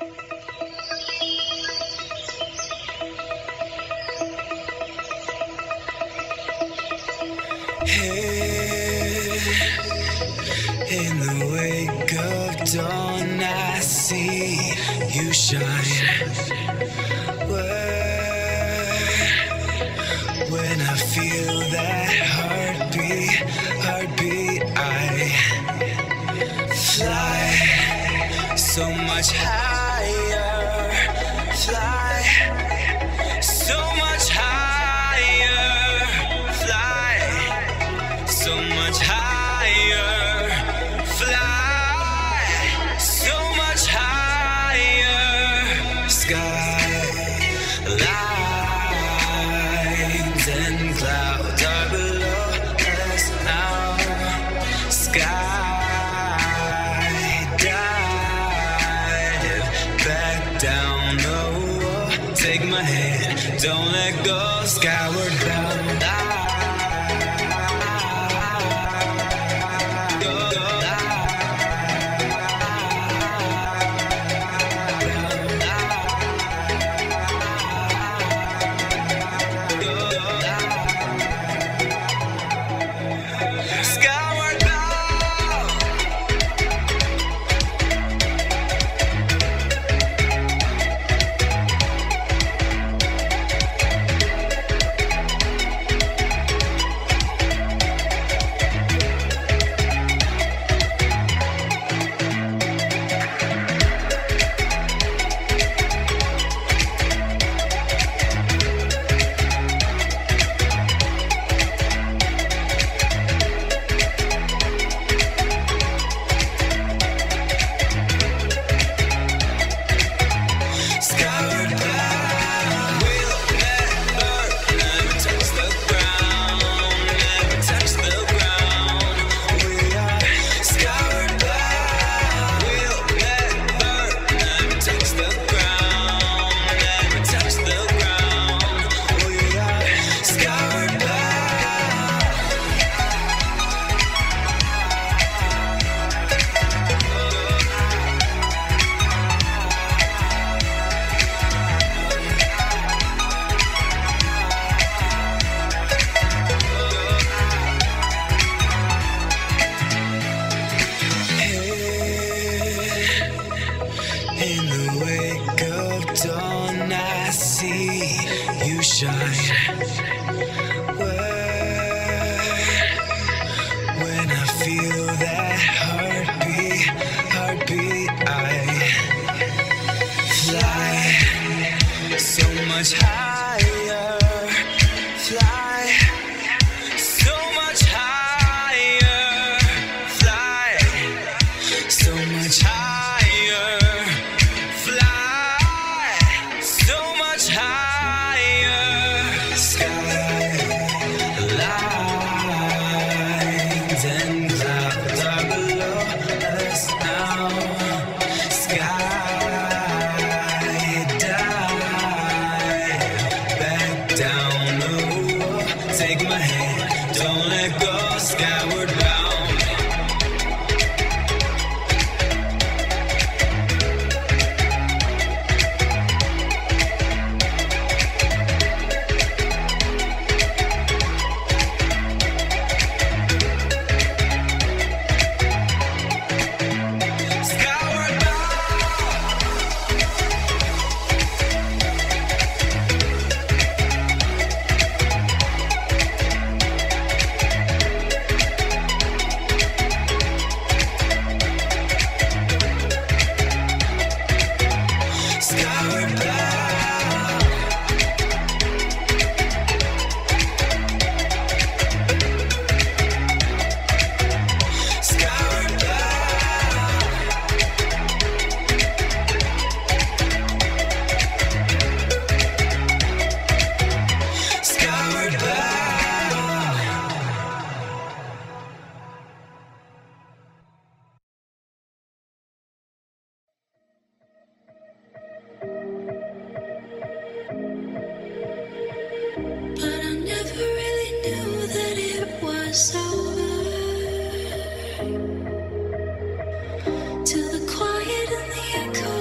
In the wake of dawn, I see you shine. When I feel that heartbeat, I fly so much higher, fly so much higher, fly so much higher, fly so much higher, skylines and clouds are below us now, skydive back down the wall, take my hand, don't let go, skyward bound. In the wake of dawn, I see you shine. When I feel that heartbeat, I fly so much higher, fly so much higher, fly so much higher, fly so much higher, sky.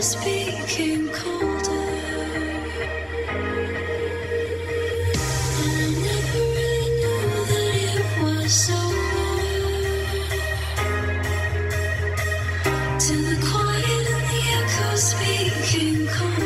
echoes became colder. And I never really knew that it was over. Till the quiet and the echoes became colder.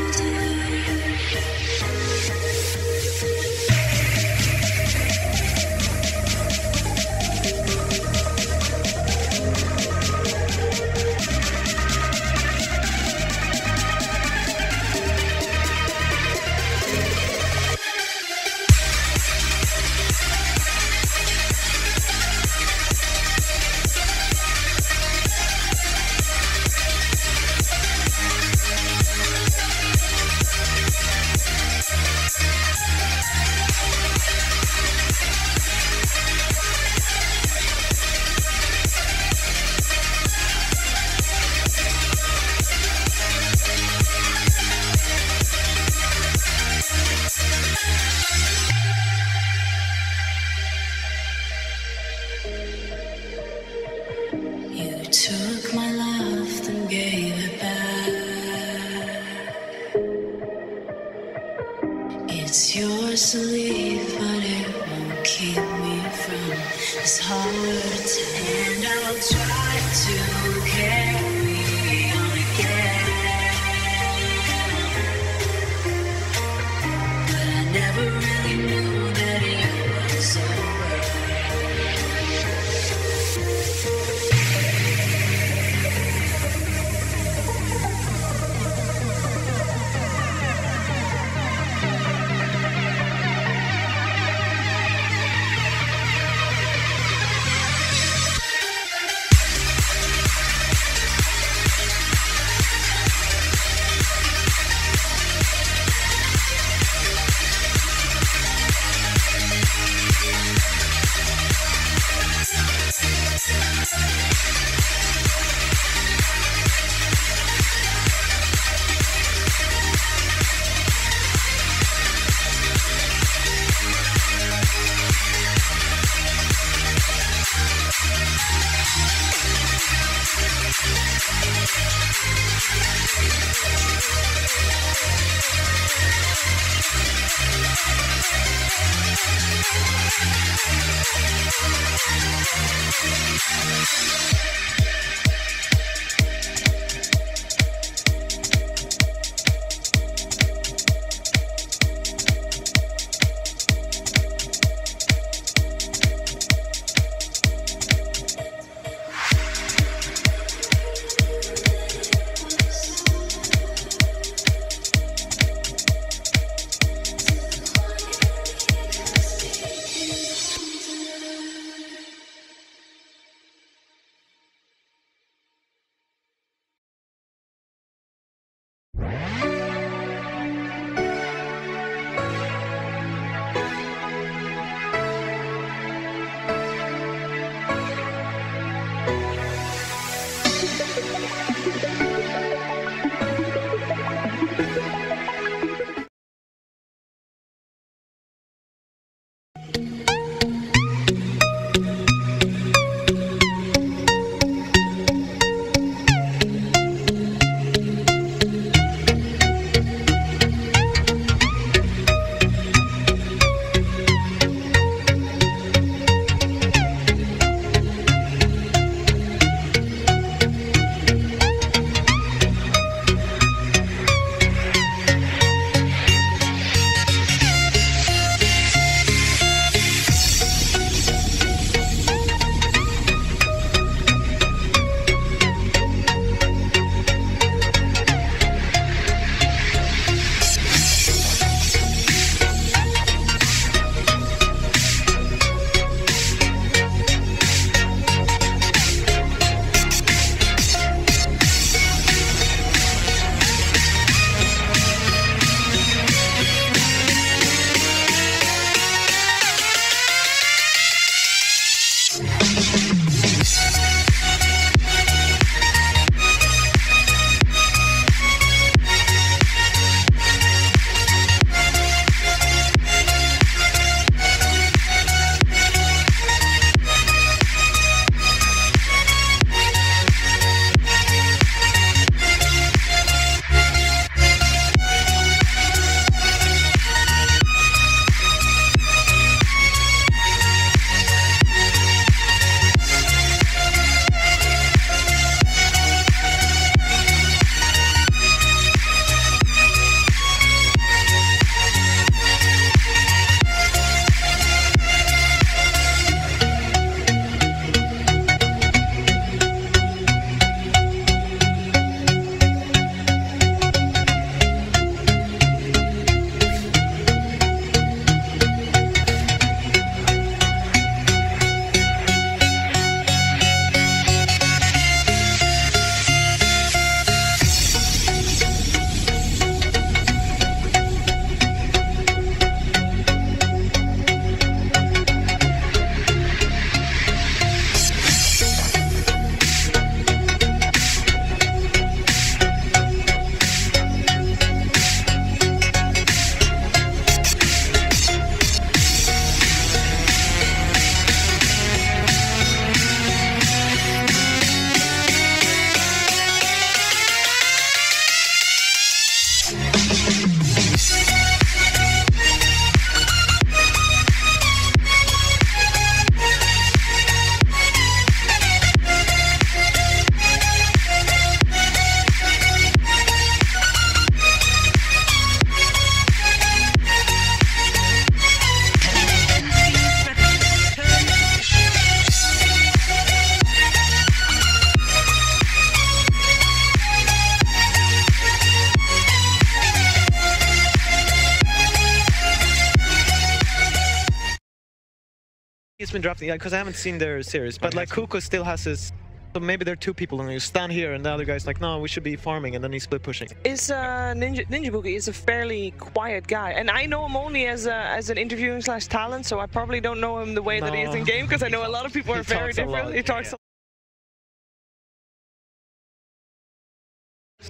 been drafting, yeah, because I haven't seen their series. But like Kuko still has his. So maybe there are 2 people and you stand here and the other guy's like, no, we should be farming, and then he's split pushing. Is Ninja Boogie is a fairly quiet guy, and I know him only as an interviewing / talent, so I probably don't know him the way that he is in game, because I know a lot of people are very different. He talks a lot.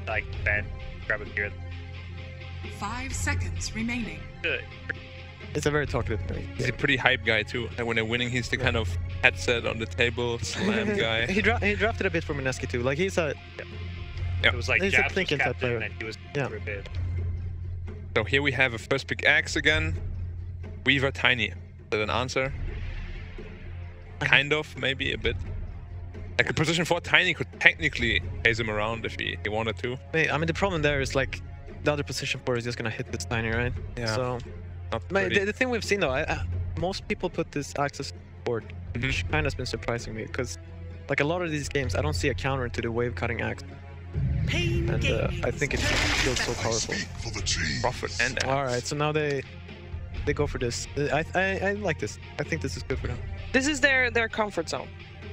Like Ben, grab a beer. 5 seconds remaining. It's a very talkative guy. He's a pretty hype guy too. And when they're winning, he's the kind of headset on the table slam guy. he drafted a bit for Mineski too. Like he's a. It was like he's a Jabs thinking was type player. captain and he was for a bit. So here we have a first pick Axe again. Weaver Tiny. Is that an answer? Kind of, maybe a bit. Like a position 4 Tiny could technically chase him around if he wanted to. Wait, I mean the problem there is like the other position 4 is just gonna hit this Tiny, right? Yeah. So the thing we've seen though, most people put this Axis board, which kind of has been surprising me, because like a lot of these games, I don't see a counter to the wave cutting axe. And I think it feels so powerful. Prophet and Axe. All right, so now they go for this. I like this. I think this is good for them. This is their comfort zone.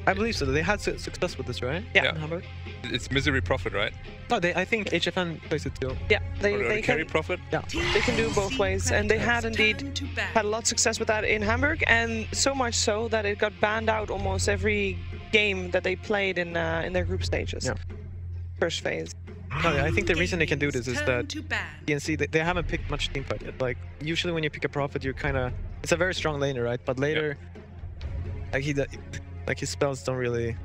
I believe so. They had success with this, right? Yeah. In Hamburg. It's Misery Prophet, right? No, I think HFN plays it too. Yeah, They they carry can. Prophet? Yeah. They can do both ways, and they had indeed had a lot of success with that in Hamburg, and so much so that it got banned out almost every game that they played in their group stages. Yeah. First phase. No, I think the reason they can do this is that PNC, they haven't picked much teamfight yet. Like usually when you pick a Prophet, you're kind of, it's a very strong laner, right? But later, like his spells don't really,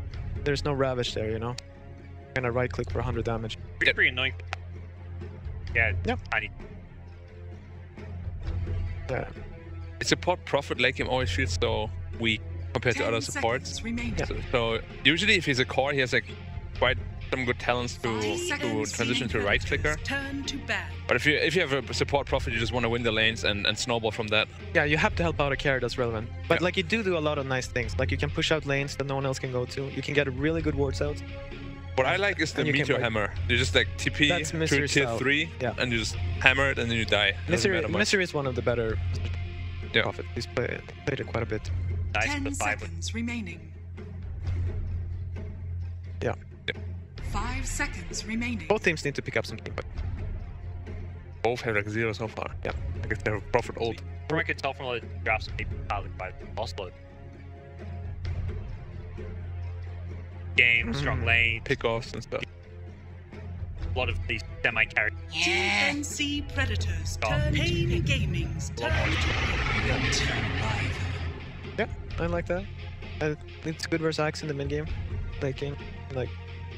there's no Ravage there, you know? Kind of right click for 100 damage. It's pretty annoying. Yeah. Yep. Tiny. Yeah. It's support Prophet like him always feels so weak compared to other supports. So usually if he's a core, he has like quite some good talents to transition to right clicker. But if you have a support Prophet, you just want to win the lanes and snowball from that. Yeah, you have to help out a carry that's relevant. But like you do a lot of nice things. Like you can push out lanes that no one else can go to. You can get really good wards out. What I like is the Meteor Hammer. You just like TP to tier 3 and you just hammer it and then you die. Misery is one of the better Prophet. He's played it quite a bit. Nice 10 seconds remaining. Yeah. 5 seconds remaining. Both teams need to pick up some teamfight. Both have like 0 so far. Yeah. I guess they have Prophet ult. From what I could tell from the drafts, maybe by Oslo. Game, strong lane, pickoffs and stuff. A lot of these semi-carry. ENG Predators. Pain Gaming's turn. Yeah, I like that. It's good versus Axe in the mid game. Late game, like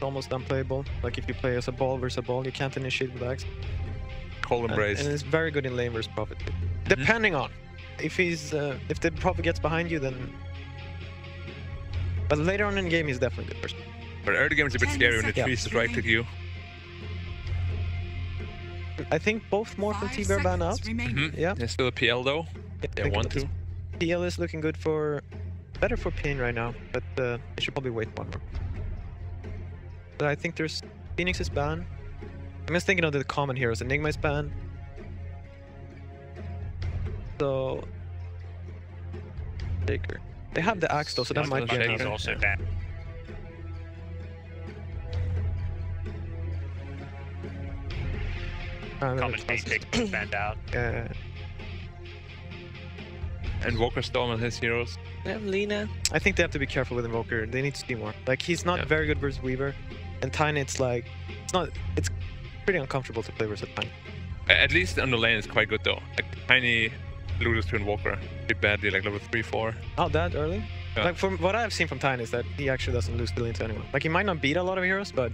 almost unplayable. Like if you play as a ball versus a ball, you can't initiate with Axe. Cold Embrace. And it's very good in lane versus Prophet. Depending on if if the Prophet gets behind you, then. But later on in the game, he's definitely good person. But early game is a bit scary when the trees just right click you. I think both Morph and T-Bear ban out. Yeah. There's still a PL though. Yeah, 1-2. PL is looking good better for Pain right now, but they should probably wait one more. But I think there's paiNX is banned. I'm just thinking of the common heroes. Enigma is banned. So Shaker. They have the Axe though, so that might be He's another. also banned. Common paiNX banned out. And Walker Storm and his heroes. Yeah, Lina. I think they have to be careful with Invoker. They need to see more. Like he's not very good versus Weaver, and Tiny it's like it's pretty uncomfortable to play versus Tiny. At least on the lane it's quite good though. Like Tiny loses to Invoker pretty badly, like level 3-4. Oh, that early? Yeah. Like from what I've seen from Tiny is that he actually doesn't lose the lane to anyone. Like he might not beat a lot of heroes, but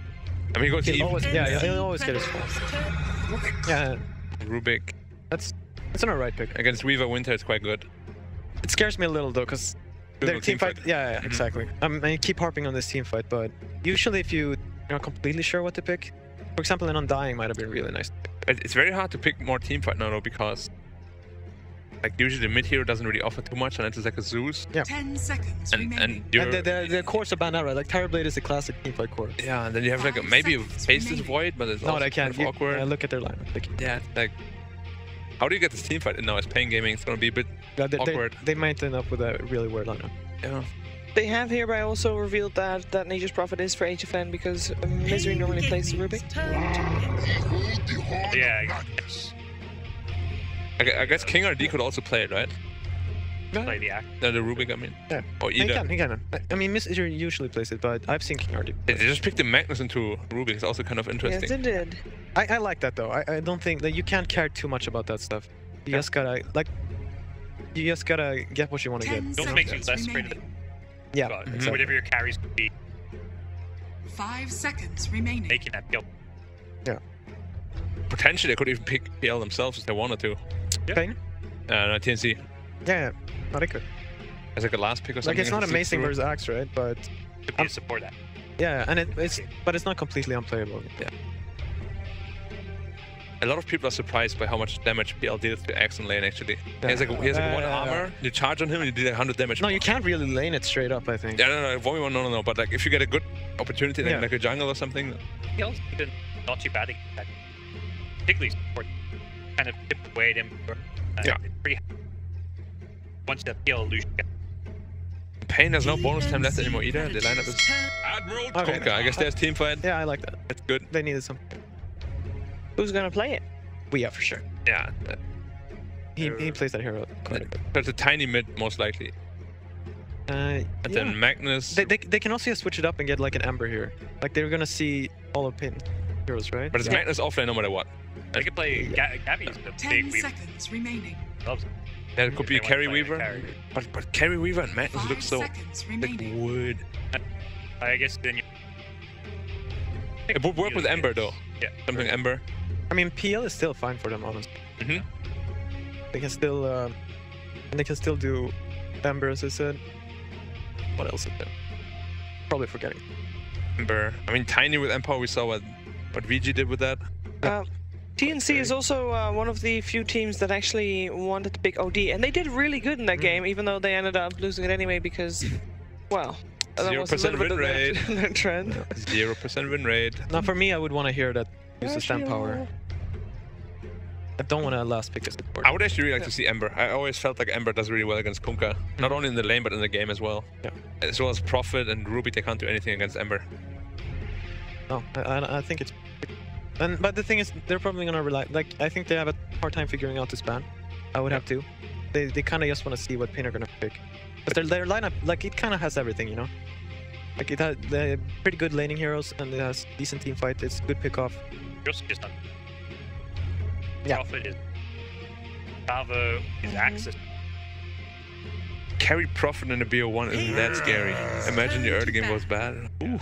I mean, he'll always get his full. Yeah. Rubik. It's an alright pick. Against Weaver Winter it's quite good. It scares me a little though, because their team fight. Yeah, exactly. I keep harping on this team fight, but usually if you're not completely sure what to pick, for example, an Undying might have been really nice. It's very hard to pick more team fight now though, because like usually the mid hero doesn't really offer too much unless it's like a Zeus. Yeah. 10 seconds and the cores are banned out, right? Like Terrorblade is a classic teamfight core. Yeah, and then you have like maybe a Faceless Void, but it's also they can't. kind of awkward. Look at their lineup. Yeah, like How do you get this team fight in now as paiNX? It's gonna be a bit awkward. They might end up with a really weird lineup. Yeah. They have hereby also revealed that Nature's Prophet is for HFN because Misery normally plays Ruby. Yeah. I guess King RD could also play it, right? Play the act. No, the Rubik, I mean. Yeah. Or either. He can. I mean, Misery usually plays it, but I've seen King RD. They just picked the Magnus into Rubik. It's also kind of interesting. Yes, they did. I like that though. I don't think that you can't care too much about that stuff. You just gotta get what you want to get. It also makes you less afraid of it. Yeah. Exactly. Whatever your carries could be. 5 seconds remaining. Making that kill. Yeah. Potentially, they could even pick PL themselves if they wanted to. Yeah. Pain? No, TNC. Yeah. No, they could. As like a last pick or something. Like it's not amazing versus Axe, right? But Could be a support that. yeah, and it's not completely unplayable. Yeah. A lot of people are surprised by how much damage PL did to Axe in lane actually. He has like 1 armor, you charge on him and you did 100 damage. No, you can't really lane it straight up, I think. Yeah, no, 1v1, no. But like if you get a good opportunity, like a jungle or something. PL's been not too bad against that. Particularly support. Kind of tipped away at him. Yeah. It's pretty. Once that PL Lucian. Pain has no bonus time left anymore either. The lineup is Kunkka. I guess there's team fight. Yeah, I like that. That's good. They needed some. Who's gonna play it? We are for sure. Yeah. He plays that hero quite a bit. There's a tiny mid most likely. And then Magnus. They can also switch it up and get like an Ember here. Like they're gonna see all of Pain heroes, right? But it's Magnus offlane no matter what. They could play Gabby's the 10 big weaver. seconds remaining. Loves it. Yeah, it could be a They Carry wanna play a Weaver. carry. But Carry Weaver and Magnus 5 look so seconds like remaining. wood. I guess then you. It would work with Ember though. Yeah. Something Ember. I mean, PL is still fine for them, honestly. They can still do Ember, as I said. What else is there? Probably forgetting. Ember. I mean, Tiny with Empower. We saw what VG did with that. TNC is also one of the few teams that actually wanted to pick OD, and they did really good in that game, even though they ended up losing it anyway because, well, that was a 0% little bit win of rate. their trend. 0% win rate. Now, for me, I would want to hear that use the stand power. I don't want to last pick a support. I would actually really like to see Ember. I always felt like Ember does really well against Kunkka. Not only in the lane, but in the game as well. Yeah. As well as Prophet and Ruby, they can't do anything against Ember. No, I think it's... But the thing is, they're probably going to rely... Like, I think they have a hard time figuring out this ban. I would have to. They kind of just want to see what Pain are going to pick. But their lineup, like, it kind of has everything, you know? Like, it has the pretty good laning heroes, and it has decent team fight. It's good pick-off. Just not. Yeah. Prophet is. Bravo is Axis. Carry Prophet in the BO1 isn't that scary. Imagine the early game was bad. Ooh.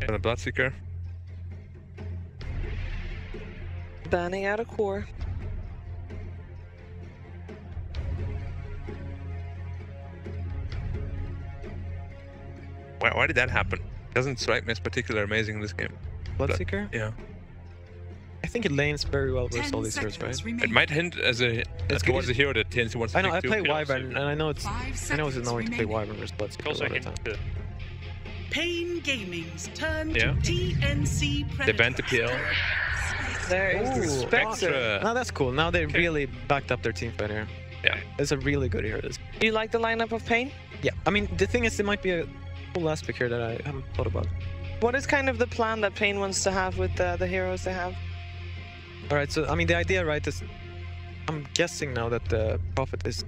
And a Bloodseeker. Banning out a core. Why did that happen? Doesn't strike me as particularly amazing in this game. Bloodseeker? Yeah. I think it lanes very well versus all these heroes, right? It might hint as a towards a hero that TNC wants to I know, I pick play too. Wyvern, and I know it's annoying to play Wyvern versus Bloodseeker a Also, lot of hint time. to Pain Gaming's turn Yeah. to TNC Predator. They banned the PL. There is the Ooh, Spectre. extra. Now that's cool. Now they really backed up their team fight here. Yeah. It's a really good hero. This. Do you like the lineup of Pain? Yeah. I mean, the thing is, it might be a cool last pick here that I haven't thought about. What is kind of the plan that Pain wants to have with the heroes they have? All right. So I mean, the idea, right, is I'm guessing now that the Prophet is.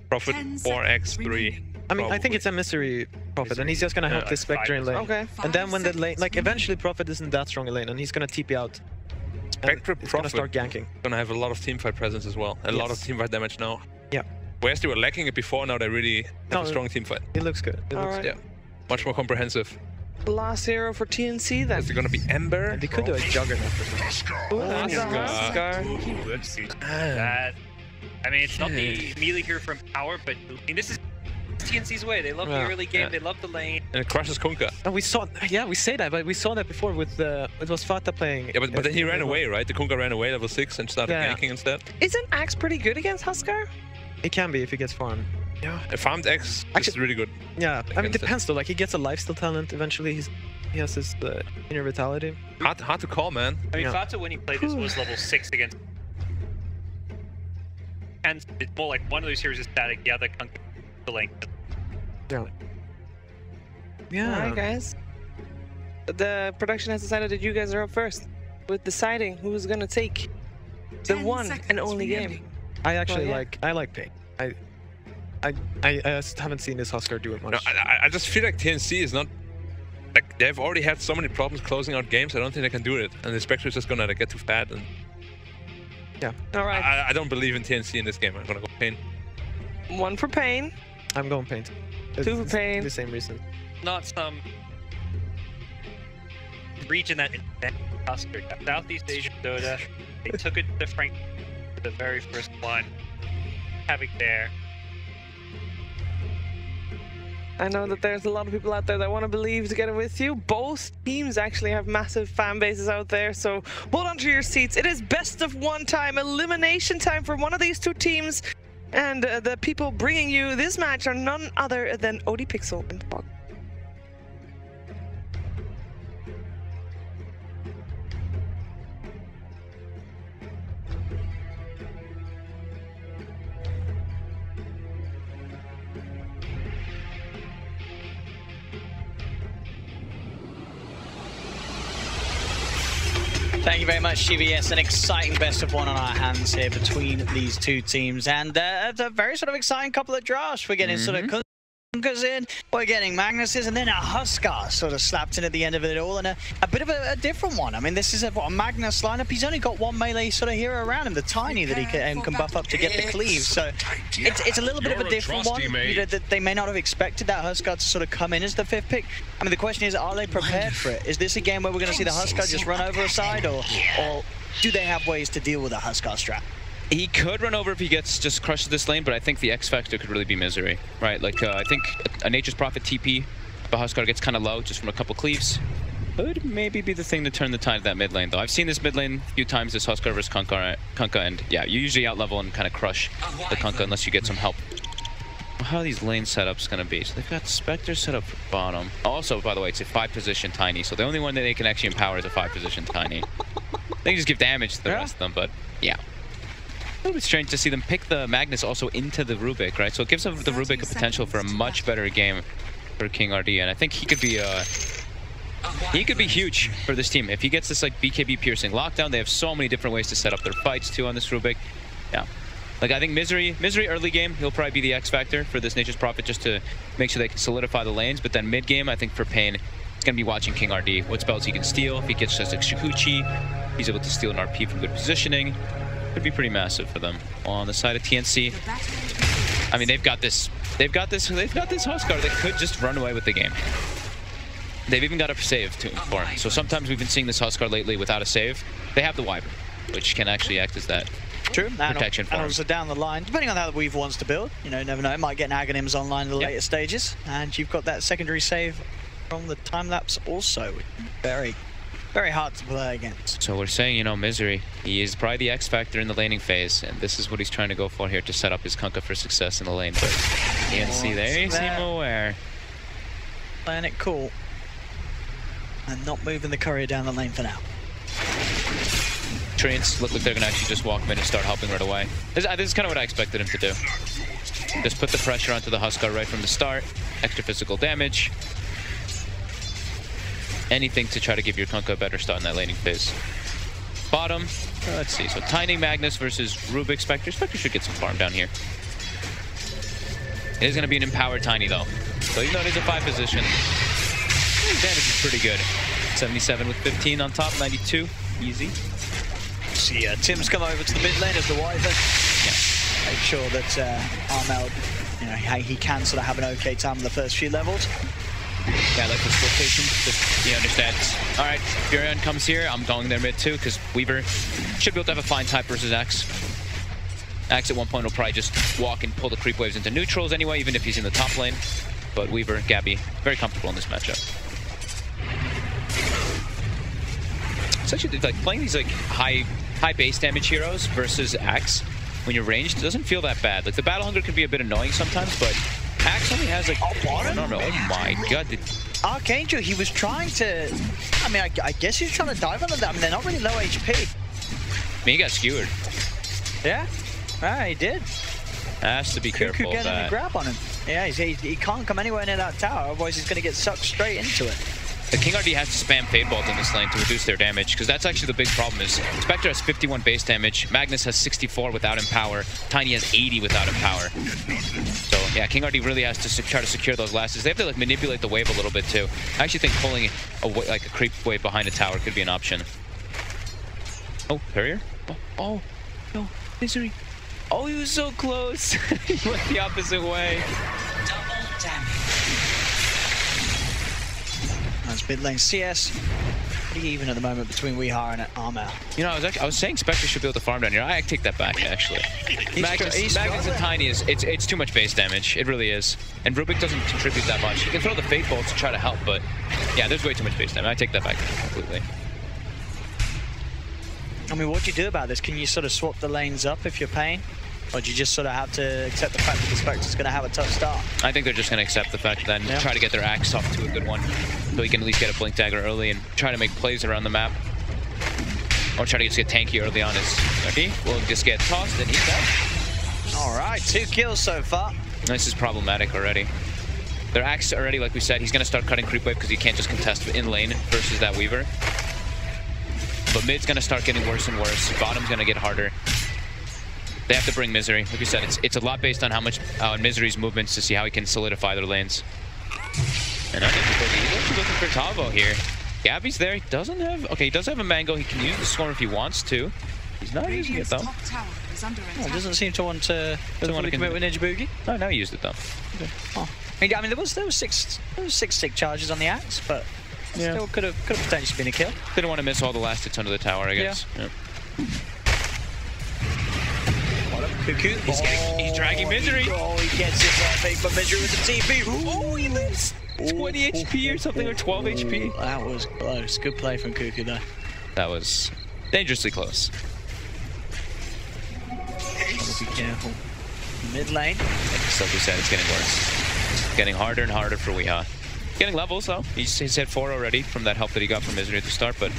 Prophet 10 4x3. seconds remaining. I mean, I think it's a mystery Prophet, and he's just gonna help Yeah, this Spectre in lane. Okay. And then when the 5 lane, like, seconds eventually Prophet isn't that strong in lane, and he's gonna TP out. Spectre It's gonna Prophet start ganking. gonna have a lot of teamfight presence as well. A lot of Yes. teamfight damage now. Yeah. Whereas they were lacking it before, now they really have a strong teamfight. It looks good. It looks Alright. Yeah. Much more comprehensive. Last hero for TNC then. Is it gonna be Ember? And they could do a Juggernaut or something. Ooh, that's a Huskar. Huskar. that. I mean, it's not the melee hero from Power, but I mean, this is TNC's way. They love the early game. Yeah. They love the lane. And it crushes Kunkka. And we saw, yeah, we say that, but we saw that before with it was Fata playing. Yeah, but then he ran away, right? The Kunkka ran away level 6 and started Yeah. ganking instead. Isn't Axe pretty good against Huskar? It can be if he gets farmed. Yeah. A farmed X is Actually- really good. Yeah, I mean, Against it. depends though. Like, he gets a lifesteal talent eventually. He has his inner vitality. Hard to call, man. I mean, Yeah. Fata, when he played this, was level 6 against depends. It's more like one of those heroes is static, the other can the length. Yeah. Yeah. All right, guys. The production has decided that you guys are up first with deciding who's gonna take the one and only game. I actually like pain. I just haven't seen this Huskar do it much. No, I just feel like TNC is not like they've already had so many problems closing out games. I don't think they can do it, and the Spectre is just gonna get too fat. And yeah. All right. I don't believe in TNC in this game. I'm gonna go pain. 1 for pain. I'm going pain. 2 for pain. The same reason. Not some region that invented Huskar. Southeast Asian Dota. They took it to Frank, the very first one. Having there. I know that there's a lot of people out there that want to believe together with you. Both teams actually have massive fan bases out there, so hold on to your seats. It is best of one time, elimination time for one of these two teams. And the people bringing you this match are none other than ODPixel and Fog. Thank you very much, GVS. An exciting best of one on our hands here between these two teams, and a very sort of exciting couple of drafts. We're getting sort of Kunkka's in, we're getting Magnus's, and then a Huskar sort of slapped in at the end of it all, and a bit of a different one. I mean, this is a Magnus lineup. He's only got one melee sort of hero around him, the Tiny, that he can buff up to get the cleave. So it's a little bit of a different one. You know, that they may not have expected that Huskar to sort of come in as the 5th pick. I mean, the question is, are they prepared for it? Is this a game where we're going to see the Huskar just run over a side, or do they have ways to deal with a Huskar strat? He could run over if he gets just crushed this lane, but I think the X factor could really be Misery, right? Like, I think a Nature's Prophet TP, but Huskar gets kind of low just from a couple cleaves. Could maybe be the thing to turn the tide of that mid lane, though. I've seen this mid lane a few times, this Huskar versus Kunkka, and yeah, you usually outlevel and kind of crush the Kunkka unless you get some help. How are these lane setups going to be? So they've got Spectre set up for bottom. Also, by the way, it's a 5-position Tiny, so the only one that they can actually empower is a 5-position Tiny. They can just give damage to the rest of them, but yeah. A little bit strange to see them pick the Magnus also into the Rubik, right? So it gives them the Rubik a potential for a much better game for King RD, and I think he could be huge for this team if he gets this like BKB piercing lockdown. They have so many different ways to set up their fights too on this Rubik. Yeah, like I think Misery early game, he'll probably be the X factor for this Nature's Prophet just to make sure they can solidify the lanes. But then mid game, I think for pain, he's gonna be watching King RD. What spells he can steal? If he gets just like Shikuchi, he's able to steal an RP from good positioning. Could be pretty massive for them. On the side of TNC, I mean, they've got this Huskar that could just run away with the game. They've even got a save for him. So sometimes we've been seeing this Huskar lately without a save. They have the Wyvern, which can actually act as that protection for him. And also down the line, depending on how the Weaver wants to build, you know, never know. It might get an Aghanims online in the later stages, and you've got that secondary save from the time lapse also. Very hard to play against. So we're saying, you know, Misery, he is probably the X factor in the laning phase, and this is what he's trying to go for here to set up his Kunkka for success in the lane. But TNC, they seem aware. Playing it cool. And not moving the courier down the lane for now. Treants look like they're going to actually just walk him in and start helping right away. This is kind of what I expected him to do. Just put the pressure onto the Huskar right from the start. Extra physical damage. Anything to try to give your Kunkka a better start in that laning phase. Bottom, let's see. So Tiny Magnus versus Rubik Spectre. Spectre should get some farm down here. It is going to be an empowered Tiny though. So even though it is a 5-position, damage is pretty good. 77 with 15 on top, 92. Easy. See, Tim's come over to the mid lane as the Wyvern. Yeah. Make sure that Armel, you know, he can sort of have an okay time in the first few levels. Yeah, I like this rotation. Just, he understands. All right, Furion comes here. I'm going there mid too, because Weaver should be able to have a fine type versus Axe. Axe at one point will probably just walk and pull the creep waves into neutrals anyway, even if he's in the top lane. But Weaver, Gabby, very comfortable in this matchup. It's actually like playing these like high base damage heroes versus Axe when you're ranged doesn't feel that bad. Like the Battle Hunger can be a bit annoying sometimes, but Axe only has like normal. Oh my god. Archangel, he was trying to, I mean, I guess he's trying to dive under that. I mean, they're not really low HP. I mean, he got skewered. Yeah. Ah, he did. Has to be careful of getting that. a grab on him. Yeah, he can't come anywhere near that tower, otherwise he's going to get sucked straight into it. The King RD has to spam Fade Bolt in this lane to reduce their damage, because that's actually the big problem is Spectre has 51 base damage, Magnus has 64 without Empower, Tiny has 80 without Empower. So yeah, King RD really has to try to secure those lasts. They have to like manipulate the wave a little bit too. I actually think pulling like a creep wave behind a tower could be an option. Oh, Courier? Oh, no, Misery. Oh, he was so close. He went the opposite way. Double damage. That's mid lane CS. Pretty even at the moment between Weehaw and Armel. You know, I was saying Spectre should be able to farm down here. I take that back, actually. Magnus and Tiny it's too much base damage. It really is. And Rubik doesn't contribute that much. He can throw the Fate Bolts to try to help, but yeah, there's way too much base damage. I take that back completely. I mean, what do you do about this? Can you sort of swap the lanes up if you're paying? Or do you just sort of have to accept the fact that the Spectre's going to have a tough start? I think they're just going to accept the fact that and try to get their Axe off to a good one. So he can at least get a Blink Dagger early and try to make plays around the map. Or try to just get tanky early on his RD. Will just get tossed and he's dead. Alright, 2 kills so far. This is problematic already. Their Axe already, like we said, he's going to start cutting creep wave because he can't just contest in lane versus that Weaver. But mid's going to start getting worse and worse. Bottom's going to get harder. They have to bring Misery. Like we said, it's a lot based on how much Misery's movements to see how he can solidify their lanes. And I think he's actually looking for Tavo here. Gabby's there. He doesn't have... Okay, he does have a Mango. He can use the Storm if he wants to. He's not using it, though. He doesn't seem to want to commit with Ninja Boogie. Oh, now he used it, though. Okay. Oh. I mean, there was 6 stick charges on the Axe, but still could have potentially been a kill. Didn't want to miss all the last hits under the tower, I guess. Yeah. Cuckoo. He's dragging Misery. Oh, he gets it right, but Misery with the TP. Oh, he lives 20 HP or something, or 12 HP. That was close. Good play from Cuckoo, though. That was dangerously close. Gotta be careful. Mid lane. Like we said, it's getting worse. It's getting harder and harder for Weehaw. Getting levels, though. He's hit 4 already from that help that he got from Misery at the start, but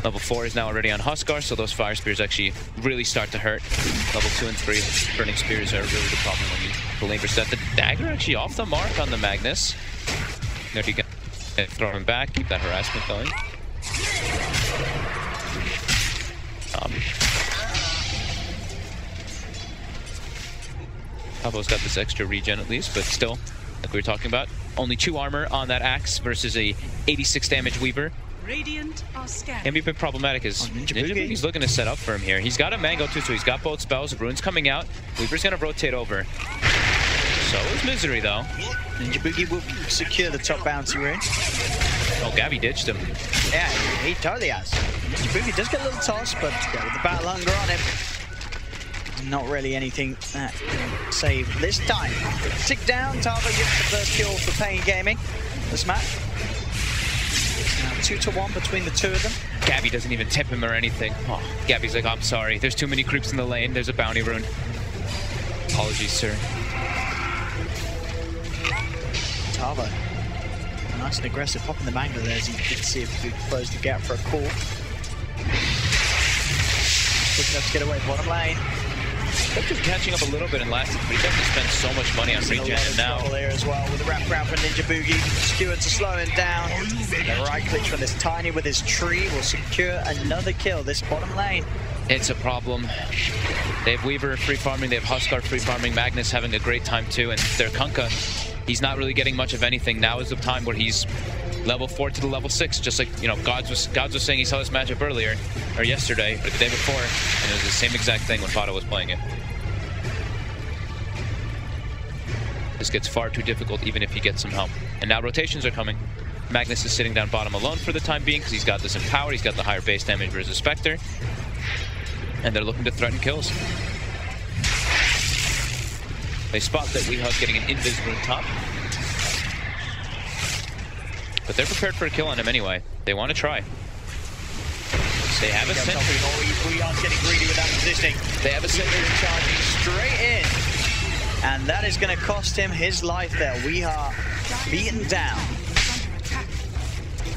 level 4 is now already on Huskar, so those Fire Spears actually really start to hurt. Level 2 and 3 Burning Spears are really the problem when you believe set. The dagger actually off the mark on the Magnus. There you go. Throw him back, keep that harassment going. Pablo's got this extra regen at least, but still, like we were talking about, only 2 armor on that Axe versus a 86 damage Weaver. Radiant are scattered. Can be a bit problematic as Ninja Boogie's looking to set up for him here. He's got a Mango too, so he's got both spells. Rune's coming out. Weaver's gonna rotate over. So is Misery though. Ninja Boogie will secure the top bounty rune. Oh, Gabby ditched him. Yeah, he totally has. Ninja Boogie does get a little toss, but with the Battle Hunger on him, not really anything that can save this time. Tick down, Tavo gets the first kill for Pain Gaming this match. Now 2-1 between the 2 of them. Gabby doesn't even tip him or anything. Oh, Gabby's like, I'm sorry. There's too many creeps in the lane. There's a bounty rune. Apologies, sir. Tavo. Nice and aggressive pop in the Mango there as he did see if he could close the gap for a call. Quick enough to get away bottom lane. Spectre's catching up a little bit in last, but he doesn't spend so much money on regen, and now here as well with the wraparound from Ninja Boogie. Skewer to slow him down. The right click from this Tiny with his tree will secure another kill this bottom lane. It's a problem. They have Weaver free farming, they have Huskar free farming, Magnus having a great time too, and their Kunkka, he's not really getting much of anything. Now is the time where he's level 4 to the level 6, just like, you know, Gods was saying he saw this matchup earlier, or yesterday, or the day before, and it was the same exact thing when Fado was playing it. This gets far too difficult even if he gets some help. And now rotations are coming. Magnus is sitting down bottom alone for the time being because he's got this Empower, he's got the higher base damage versus Spectre. And they're looking to threaten kills. They spot that Weehaw's getting an invis rune top. But they're prepared for a kill on him anyway. They want to try. They have a sentry. Weehaw's getting greedy with that positioning. They have a sentry charging straight in. And that is going to cost him his life there. Weehaw beaten down.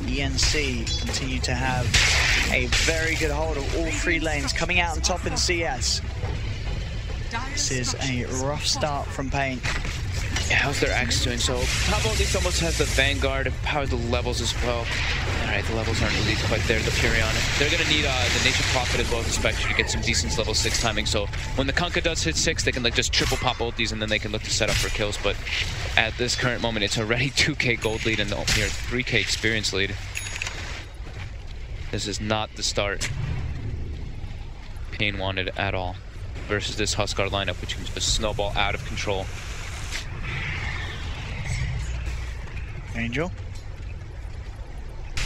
ENC continue to have a very good hold of all 3 lanes, coming out on top in CS. This is a rough start from paiN. Yeah, how's their Axe doing? So Tavo at least almost has the Vanguard, power the levels as well. Alright, the levels aren't really quite there, the Furion. They're gonna need the Nature Prophet as well as the Spectre to get some decent level 6 timing. So when the Kunkka does hit 6, they can like just triple pop ultis and then they can look to set up for kills. But at this current moment, it's already 2k gold lead and near 3k experience lead. This is not the start paiN wanted at all versus this Huskar lineup, which can just snowball out of control. Angel.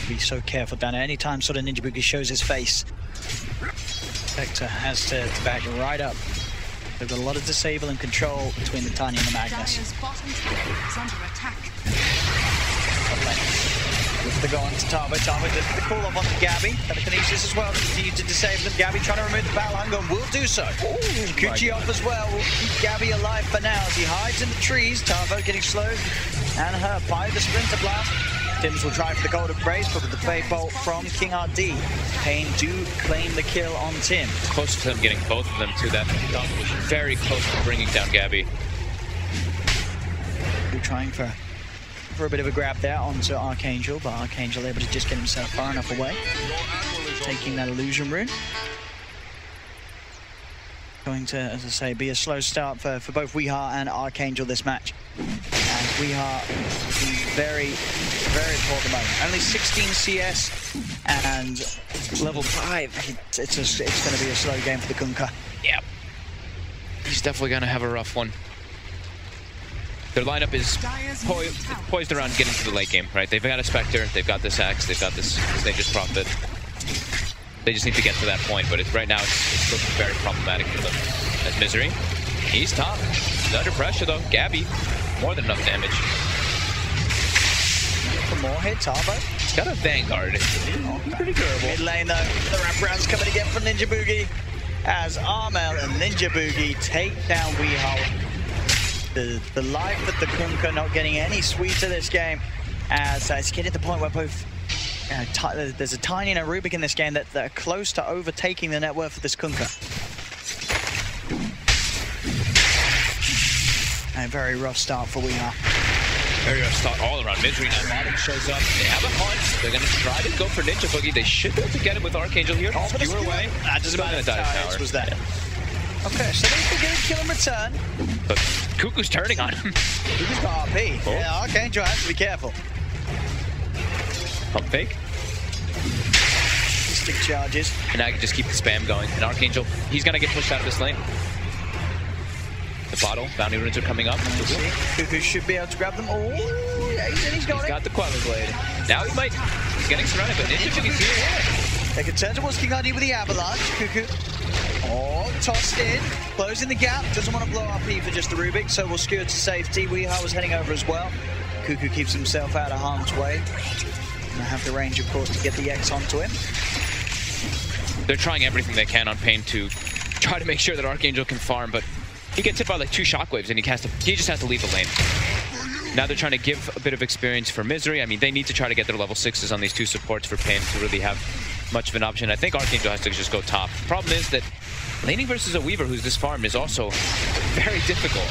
Be so careful down there. Anytime sort of Ninja Boogie shows his face, Vector has to back right up. They've got a lot of disable and control between the Tiny and the Magnus. With the go on to Tavo. Tavo does the call off onto Gabby. Telekinesis as well to continue to disable him. Gabby trying to remove the battle hunger and will do so. Kuchi off as well. Will keep Gabby alive for now as he hides in the trees. Tavo getting slowed and hurt by the Splinter Blast. Tims will try for the Golden Brace, but with the Fade Bolt from King RD, paiN do claim the kill on Tim. Close to them getting both of them to that. Very close to bringing down Gabby. We're trying for a bit of a grab there onto Archangel, but Archangel able to just get himself far enough away. Taking that illusion rune. Going to, as I say, be a slow start for both Weeha and Archangel this match. And Weeha very, very poor at the moment. Only 16 CS and level 5. It's going to be a slow game for the Kunkka. Yeah. He's definitely going to have a rough one. Their lineup is poised around getting to the late game, right? They've got a Spectre, they've got this Axe, they've got this Nature's Prophet. They just need to get to that point, but right now it's looking very problematic for them. That's Misery. He's top. He's under pressure though. Gabby, more than enough damage. For more hit, Tavo. He's got a Vanguard. He's pretty durable. Mid lane though, the wraparound's coming again from Ninja Boogie as Armel and Ninja Boogie take down Weeha. The life of the Kunkka not getting any sweeter this game, as it's getting to the point where both there's a Tiny and a Rubik in this game that are close to overtaking the net worth of this Kunkka. A very rough start for Weeha. Very rough start all around. Misery now shows up. They have a hunt. They're going to try to go for Ninja Boogie. They should be able to get him with Archangel here. Skewer away. That doesn't matter. Tower was there. Okay, so they get a kill in return. But Cuckoo's turning on him. Cuckoo's got RP. Oh. Yeah, Archangel has to be careful. Pump fake. Stick charges. And now I can just keep the spam going. And Archangel, he's going to get pushed out of this lane. The bottle, bounty runes are coming up. Cuckoo should be able to grab them. Oh, yeah, he's got the Queller Blade. Now he might. He's getting surrounded, but Ninja Boogie's here. They can turn towards King RD with the Avalanche. Cuckoo. Oh, tossed in, closing the gap. Doesn't want to blow RP for just the Rubik, so we'll skewer to safety. Weeha was heading over as well. Cuckoo keeps himself out of harm's way. And have the range, of course, to get the X onto him. They're trying everything they can on paiN to try to make sure that Archangel can farm, but he gets hit by like 2 shockwaves and he just has to leave the lane. Now they're trying to give a bit of experience for Misery. I mean, they need to try to get their level 6s on these 2 supports for paiN to really have much of an option. I think Archangel has to just go top. The problem is that laning versus a Weaver who's this farm is also very difficult.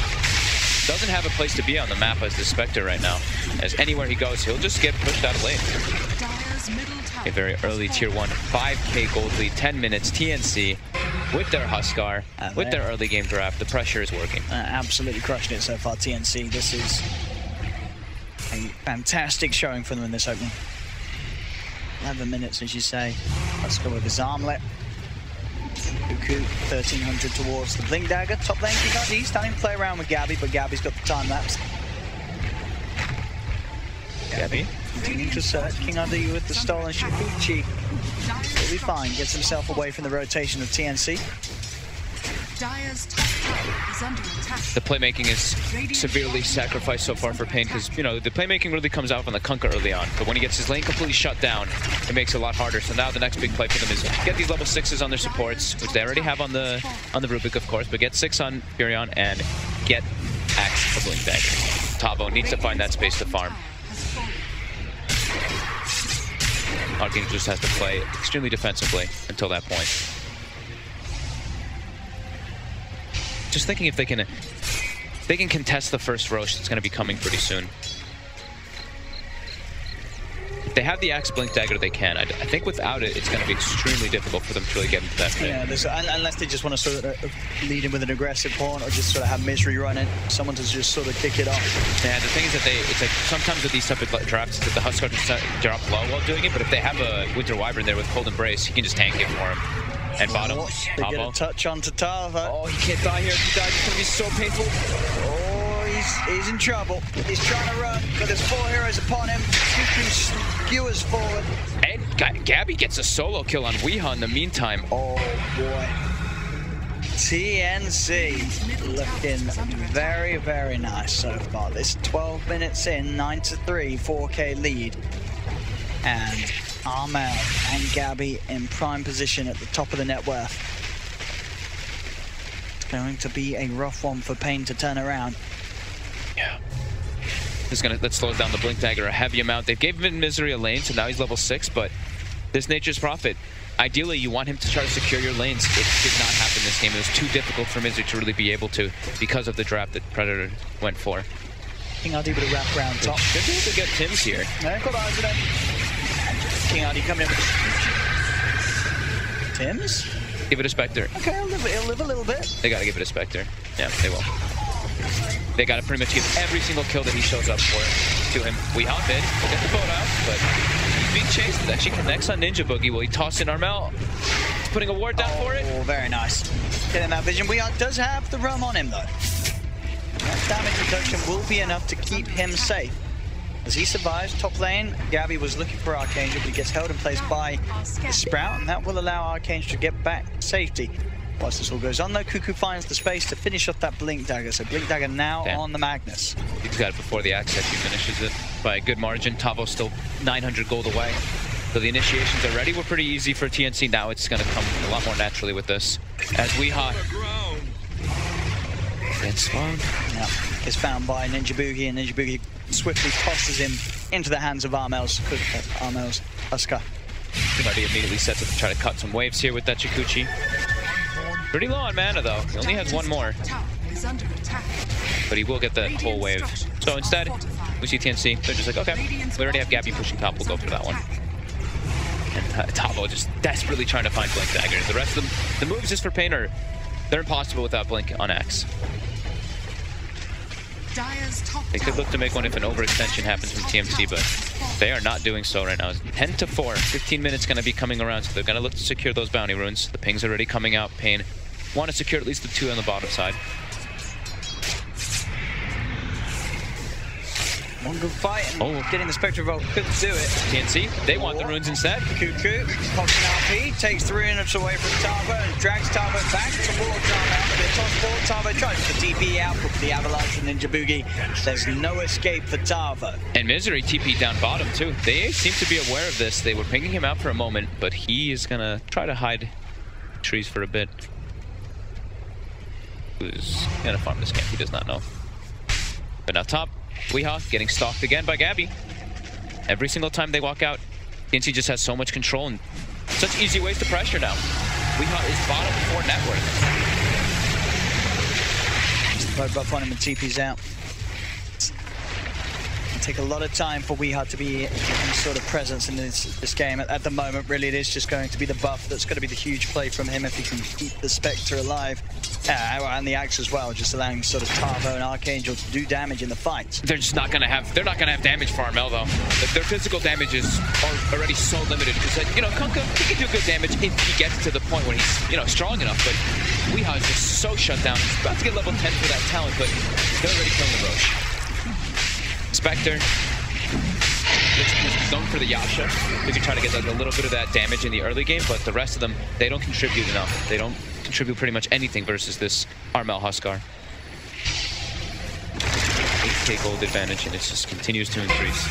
Doesn't have a place to be on the map as the Spectre right now. As anywhere he goes, he'll just get pushed out of lane. A very early tier 1, 5k gold lead, 10 minutes, TNC with their Huskar, with their early game draft. The pressure is working. Absolutely crushing it so far, TNC. This is a fantastic showing for them in this opening. 11 minutes, as you say. Let's go with his armlet. Cuckoo, 1300 towards the Blink Dagger. Top lane, King RD starting to play around with Gabby, but Gabby's got the time lapse. Gabby continuing to search. King RD with the stolen Shikuchi. He'll be fine. Gets himself away from the rotation of TNC. The playmaking is severely sacrificed so far for paiN because, you know, the playmaking really comes out from the Kunkka early on. But when he gets his lane completely shut down, it makes it a lot harder. So now the next big play for them is get these level 6s on their supports, which they already have on the Rubik, of course, but get 6 on Furion and get Axe for Blink Dagger. Tavo needs to find that space to farm. Archangel just has to play extremely defensively until that point. just thinking if they can contest the first Roche, it's going to be coming pretty soon. If they have the Axe Blink Dagger, they can. I think without it, it's going to be extremely difficult for them to really get into that pit. Yeah, unless they just want to sort of lead in with an aggressive pawn or just sort of have Misery run in, someone to just sort of kick it off. Yeah, the thing is that it's like sometimes with these type of drafts that the Huskar just drop low while doing it, but if they have a Winter Wyvern there with Cold Embrace, he can just tank it for him. And bottom, they get a touch onto Tava. Oh, he can't die here. If he dies, it's going to be so painful. Oh, he's in trouble. He's trying to run, but there's 4 heroes upon him. Skewers forward. And Gabby gets a solo kill on Weeha in the meantime. Oh, boy. TNC looking very, very nice so far. This 12 minutes in, 9-3, 4K lead. And Armel and Gabby in prime position at the top of the net worth. It's going to be a rough one for pain to turn around. Yeah. That slows down the Blink Dagger a heavy amount. They gave him Misery a lane, so now he's level 6, but this Nature's Prophet, ideally you want him to try to secure your lanes. It did not happen this game. It was too difficult for Misery to really be able to because of the draft that Predator went for. King RD with a wrap around top. Should be able to get Tim's here. No, got eyes on him. King RD coming in with Tim's? Give it a Spectre. Okay, he'll live a little bit. They gotta give it a Spectre. Yeah, they will. They gotta pretty much give every single kill that he shows up for to him. We hop in, we'll get the boat out, but he's being chased. It actually connects on Ninja Boogie. Will he toss in Armel? He's putting a ward down for it. Oh, very nice. Getting that vision. Weeha does have the roam on him though. That damage reduction will be enough to keep him safe. As he survives top lane, Gabby was looking for Archangel, but he gets held in place by the Sprout, and that will allow Archangel to get back to safety. Whilst this all goes on though, Cuckoo finds the space to finish off that Blink Dagger. So Blink Dagger now on the Magnus. He's got it before the Axe actually finishes it by a good margin. Tavo's still 900 gold away. So the initiations already were pretty easy for TNC. Now it's going to come a lot more naturally with this. As Weeha gets spawned. Yeah, is found by Ninja Boogie, and Ninja Boogie swiftly tosses him into the hands of Armel's Huskar. He immediately sets up to try to cut some waves here with that Chikuchi. Pretty low on mana though. He only has one more. But he will get the whole wave. So instead, we see TNC. They're just like, okay, we already have Gabby pushing top. We'll go for that one. And Tavo just desperately trying to find Blink Dagger. The rest of them, the moves just for pain are, they're impossible without Blink on Axe. They could look to make one if an overextension happens from TMC, but they are not doing so right now. 10-4, 15 minutes going to be coming around, so they're going to look to secure those bounty runes. The ping's already coming out. Pain want to secure at least the 2 on the bottom side. One good fight, and getting the Spectre Revolt couldn't do it. TNC, they want the runes instead. Cuckoo pops an RP, takes the runes away from Tavo, and drags Tavo back towards Armel. But it's on forward. Tavo tries to TP out, but the Avalanche from Ninja Boogie. There's no escape for Tavo. And Misery TP down bottom too. They seem to be aware of this. They were pinging him out for a moment, but he is gonna try to hide trees for a bit. Who's gonna farm this game? He does not know. But now top. Weeha getting stalked again by Gabby. Every single time they walk out, TNC just has so much control and such easy ways to pressure now. Weeha is bottom 4 network. Just buff on him and TP's out. It'll take a lot of time for Weeha to be any sort of presence in this game. At the moment, really, it is just going to be the buff that's going to be the huge play from him if he can keep the Spectre alive. And the Axe as well, just allowing sort of Tavo and Archangel to do damage in the fight. They're just not gonna have damage for Armel though. Their physical damages are already so limited because Kunkka, he can do good damage if he gets to the point when he's strong enough, but Weeha is just so shut down. He's about to get level 10 for that talent, but they're already killing the Roche. Spectre. He's going for the Yasha. We can try to get a little bit of that damage in the early game, but the rest of them, they don't contribute enough. They don't contribute pretty much anything versus this Armel Huskar. 8k gold advantage, and it just continues to increase.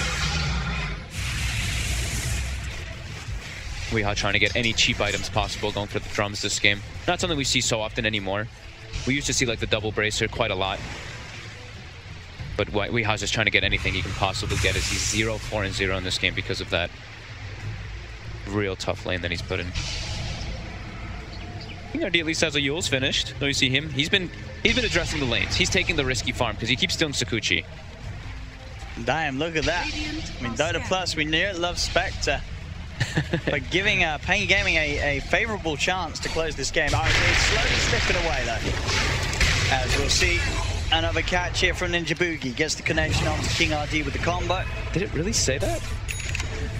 Weeha trying to get any cheap items possible, going for the drums this game. Not something we see so often anymore. We used to see like the double bracer quite a lot. But Weeha's just trying to get anything he can possibly get as he's 0-4-0 in this game because of that real tough lane that he's put in. I think RD at least has a Yule's finished. So you see him. He He's been addressing the lanes. He's taking the risky farm because he keeps stealing Sakuchi. Damn, look at that. I mean, Dota Plus, we near love Spectre. But giving Pain Gaming a favorable chance to close this game. It's slowly slipping away, though. As we'll see, another catch here from Ninja Boogie. Gets the connection on to King RD with the combo. Did it really say that?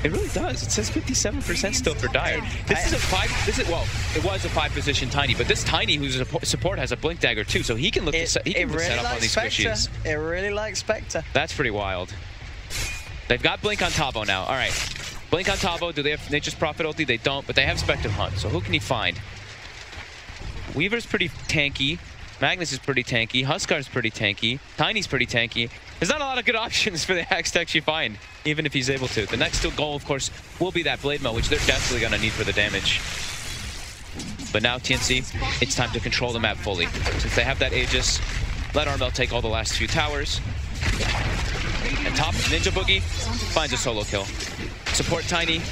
It really does. It says 57% still for Dire. This is a 5. Well, it was a 5-position Tiny, but this Tiny, who's a support, has a Blink Dagger too, so he can look to set. He can set up on these squishies. It really likes Spectre. That's pretty wild. They've got Blink on Tavo now. All right, Blink on Tavo. Do they have Nature's Prophet ulti? They don't, but they have Spectre Hunt. So who can he find? Weaver's pretty tanky. Magnus is pretty tanky. Huskar's pretty tanky. Tiny's pretty tanky. There's not a lot of good options for the Axe to actually find, even if he's able to. The next goal, of course, will be that Blade Mail, which they're definitely going to need for the damage. But now, TNC, it's time to control the map fully. Since they have that Aegis, let Armel take all the last few towers. And top, Ninja Boogie finds a solo kill. Support Tiny,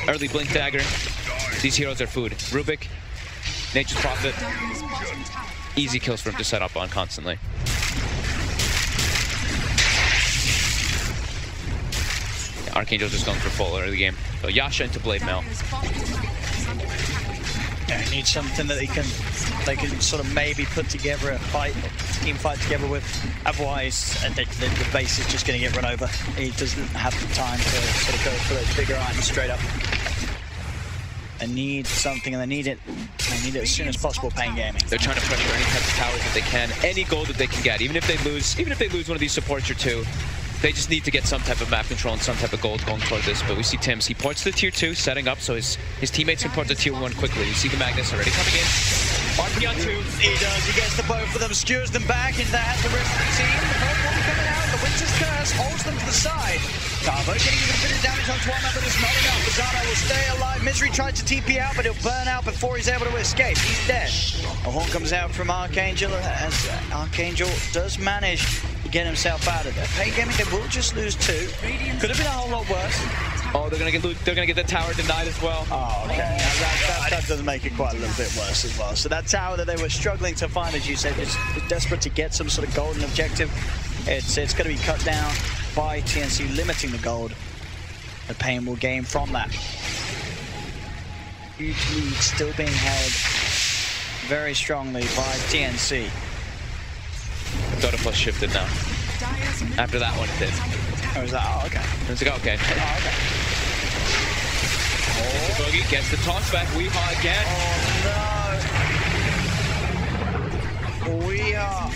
early Blink Dagger. These heroes are food. Rubik, Nature's Prophet. Easy kills for him to set up on constantly. Yeah, Archangel's just going for full early game. So Yasha into Blade Mail. Yeah, he needs something that they can sort of maybe put together a fight, team fight together with. Otherwise, the base is just going to get run over. He doesn't have the time to sort of go for those bigger items straight up. They need something, and they need it as soon as possible. Pain Gaming. They're trying to pressure any type of towers that they can, any gold that they can get. Even if they lose one of these supports or two, they just need to get some type of map control and some type of gold going toward this. But we see Tims, he ports the tier 2, setting up so his teammates can port the tier 1 quickly. We see the Magnus already coming in. RP on 2. He does. He gets the both of them, skewers them back into the hands of the rest of the team. The Pokemon coming out. The Winter's Curse holds them to the side. Tavo getting even a bit of damage onto one, but it's not enough. Bizarro will stay alive. Misery tried to TP out, but he'll burn out before he's able to escape. He's dead. A horn comes out from Archangel as Archangel does manage to get himself out of there. Pain Gaming, they will just lose 2. Could have been a whole lot worse. Oh, they're gonna get the tower denied as well. Oh, okay. That does make it quite a little bit worse as well. So that tower that they were struggling to find, as you said, is desperate to get some sort of golden objective. It's going to be cut down by TNC, limiting the gold. The Pain will gain from that. Huge lead still being held very strongly by TNC. Dota Plus shifted now. After that one, it did. Oh, is that? Oh, okay. It's like, okay. Oh, okay. Oh. Boogie gets the toss back. Weehaw again. Oh, no. Weehaw.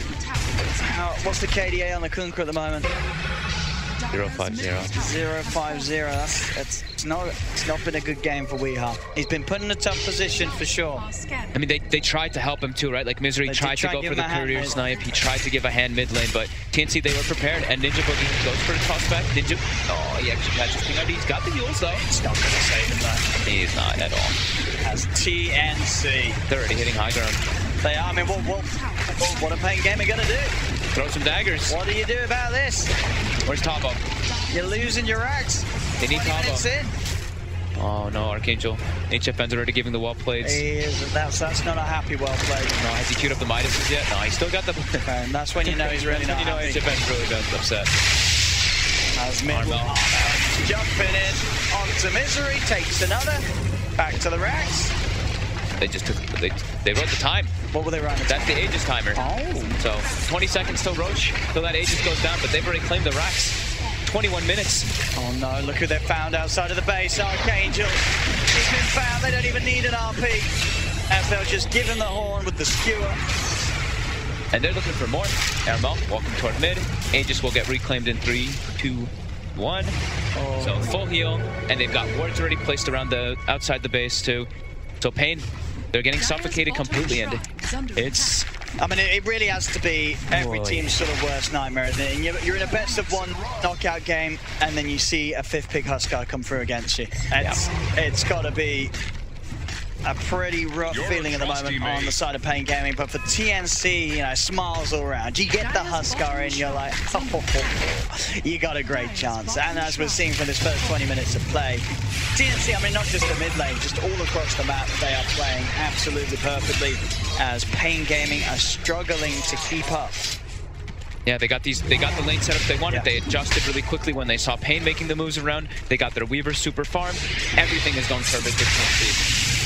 What's the KDA on the Kunkka at the moment? 0-5-0. 0-5-0. It's not been a good game for Weehaw. He's been put in a tough position for sure. I mean, they tried to help him too, right? Like Misery tried to go for the career snipe. He tried to give a hand mid lane, but TNC, they were prepared, and Ninja Boogie goes for the toss back. Ninja, oh, he actually catches King ID. He's got the heals though. It's not going to save him though. He's not at all. As TNC. They're already hitting high ground. They are. I mean, what a Pain Gamer gonna do? Throw some daggers. What do you do about this? Where's Tavo? You're losing your axe. They need Tavo. In. Oh no, Archangel. HFN's already giving the wall plates. He is. That's not a happy well played. No, has he queued up the Midases yet? No, he's still got the. And that's when you know he's really not. You know HFN's really been upset. As Armel jumping in onto Misery, takes another. Back to the racks. They just took. They wrote the time. What were they running? That's the Aegis timer. Oh. So 20 seconds till Roche, till that Aegis goes down, but they've already claimed the racks. 21 minutes. Oh no, look who they found outside of the base. Archangel. He's been found. They don't even need an RP. As they'll just give him the horn with the skewer. And they're looking for more. Armel walking toward mid. Aegis will get reclaimed in 3, 2, 1. Oh. So full heal, and they've got wards already placed around the outside the base too. So Pain, they're getting suffocated completely, and it's... I mean, it really has to be every team's sort of worst nightmare, isn't it? And you're in a best-of-1 knockout game, and then you see a 5th pick Huskar come through against you. It's got to be a pretty rough feeling at the moment on the side of Pain Gaming, but for TNC, you know, smiles all around. You get the Huskar in, you're like, oh, you got a great chance. And as we're seeing from this first 20 minutes of play, TNC, I mean, not just the mid lane, just all across the map, they are playing absolutely perfectly, as Pain Gaming are struggling to keep up. Yeah, they got the lane setup they wanted. They adjusted really quickly when they saw Pain making the moves around. They got their Weaver super farm. Everything is going perfect with TNC.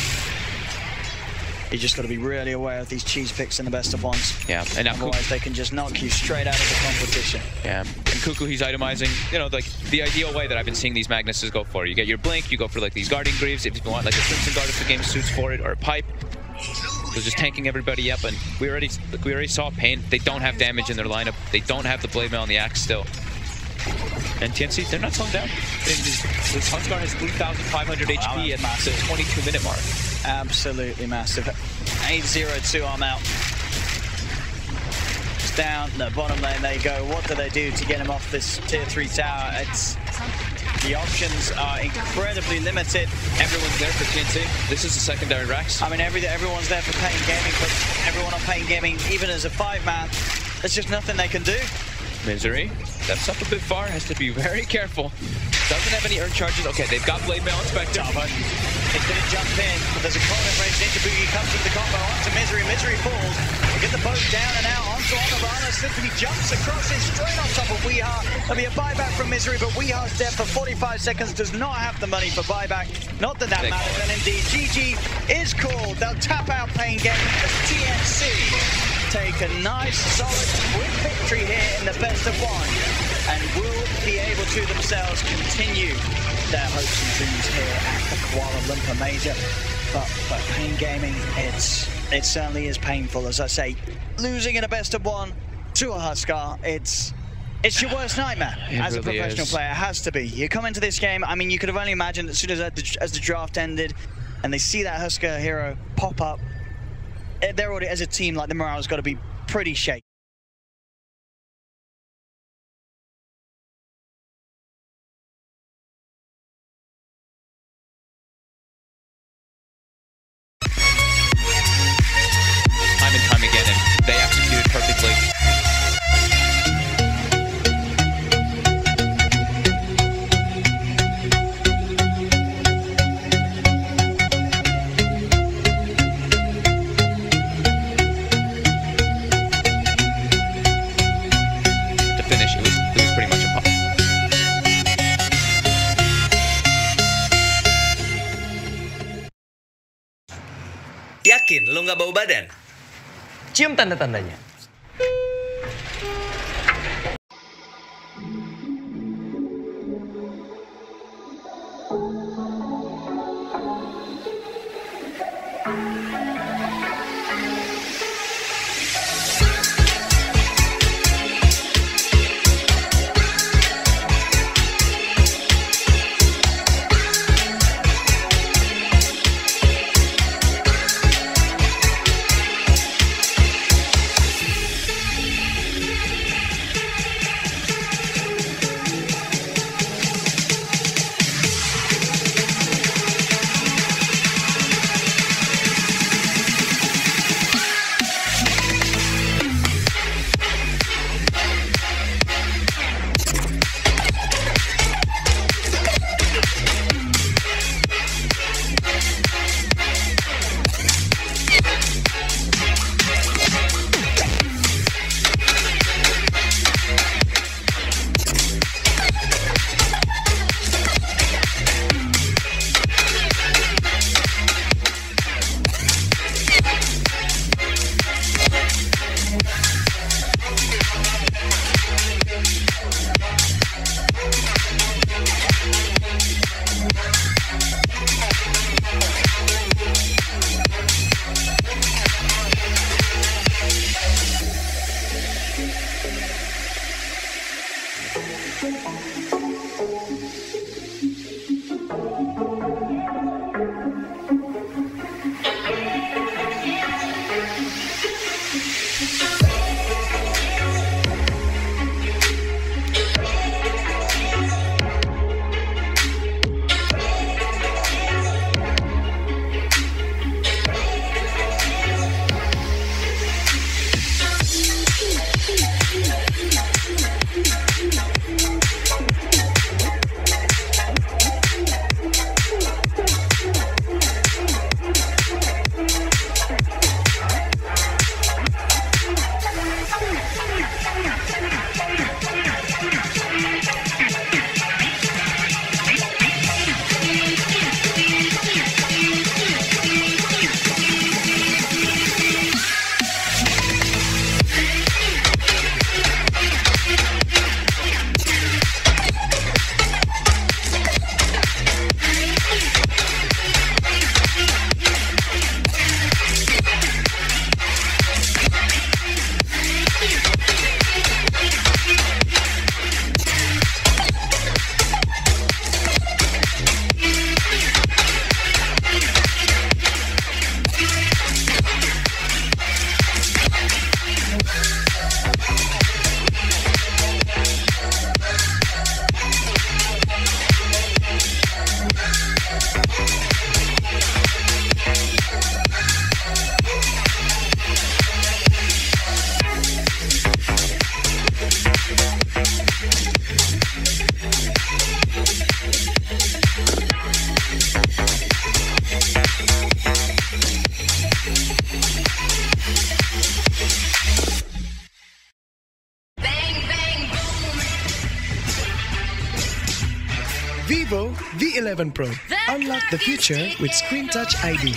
You just got to be really aware of these cheese picks in the best of ones. Yeah, and now otherwise they can just knock you straight out of the competition. Yeah, and Kuku, he's itemizing, you know, like the ideal way that I've been seeing these Magnuses go for. You get your Blink, you go for like these Guardian Greaves, if you want like a Crimson Guard if the game suits for it, or a Pipe. So just tanking everybody up, and we already saw Pain. They don't have damage in their lineup. They don't have the Blade Mail on the Axe still. And TNC, they're not slowing down. This Huskar has 3,500 HP at the 22-minute mark. Absolutely massive. 8-0-2 arm out. It's down the bottom lane. There you go. What do they do to get him off this tier 3 tower? The options are incredibly limited. Everyone's there for TNC. This is the secondary Rex. I mean, everyone's there for Pain Gaming, but everyone on Pain Gaming, even as a 5-man, there's just nothing they can do. Misery steps up a bit far, has to be very careful. Doesn't have any earn charges. Okay, they've got Blade Mail Inspector. It's gonna jump in, but there's a corner range. Ninja Boogie comes with the combo onto Misery. Misery falls. They get the boat down and out onto Honorana. Simply jumps across it straight on top of Weehaw. There'll be a buyback from Misery, but Weehaw's dead for 45 seconds. Does not have the money for buyback. Not that that matters. And indeed, GG is called. They'll tap out Pain Gaming as TNC take a nice, solid, quick victory here in the best of one, and will be able to themselves continue their hopes and dreams here at the Kuala Lumpur Major. But for Pain Gaming, it certainly is painful. As I say, losing in a best of one to a Huskar, it's your worst nightmare as a professional player. It has to be. You come into this game, I mean, you could have only imagined as soon as the draft ended, and they see that Huskar hero pop up, they're already, as a team, like the morale's got to be pretty shaky. Time and time again, and they executed perfectly. Yakin lo nggak bau badan? Cium tanda-tandanya. V11 Pro. Unlock the future with Screen Touch ID.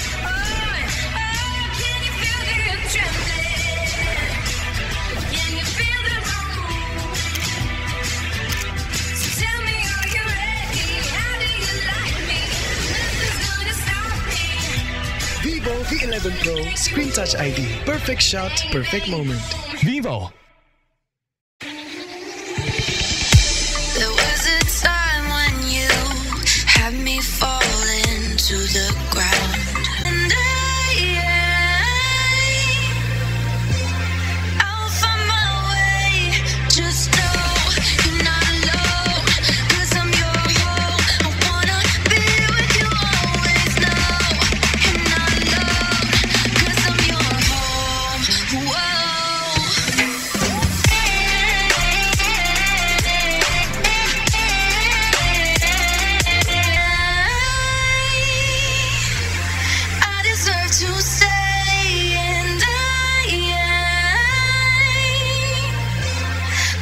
Vivo V11 Pro Screen Touch ID. Perfect shot, perfect moment. Vivo. There was a time when you had me falling to the ground, and I'll find my way. Just know you're not alone, 'cause I'm your home. I wanna be with you always. Know you're not alone, 'cause I'm your home. Whoa. I deserve to stay, and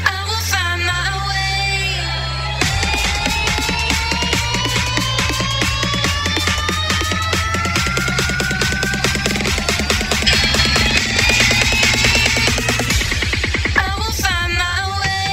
I will find my way. I will find my way.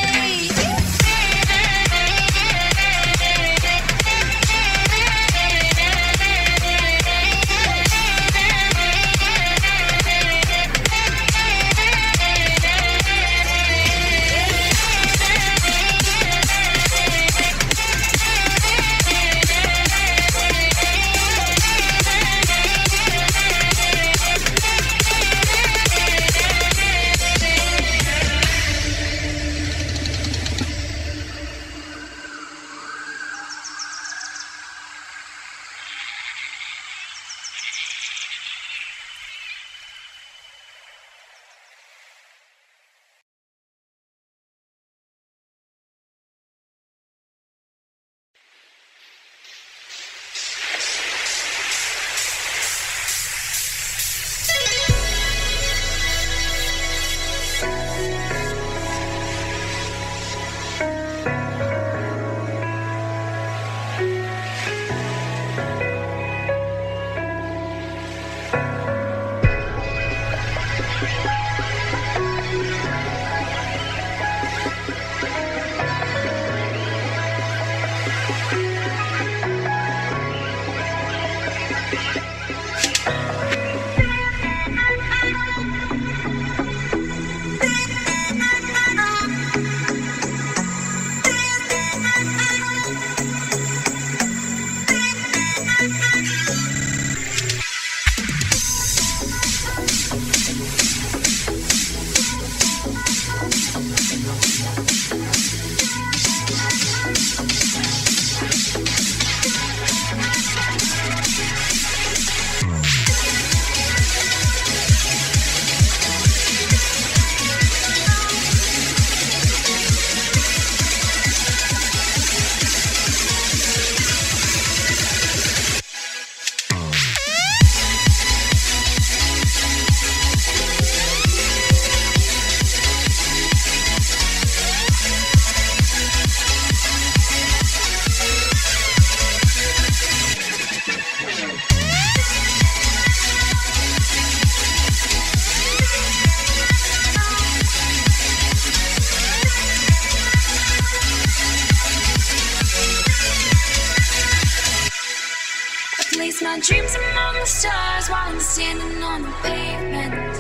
Place my dreams among the stars while I'm standing on the pavement,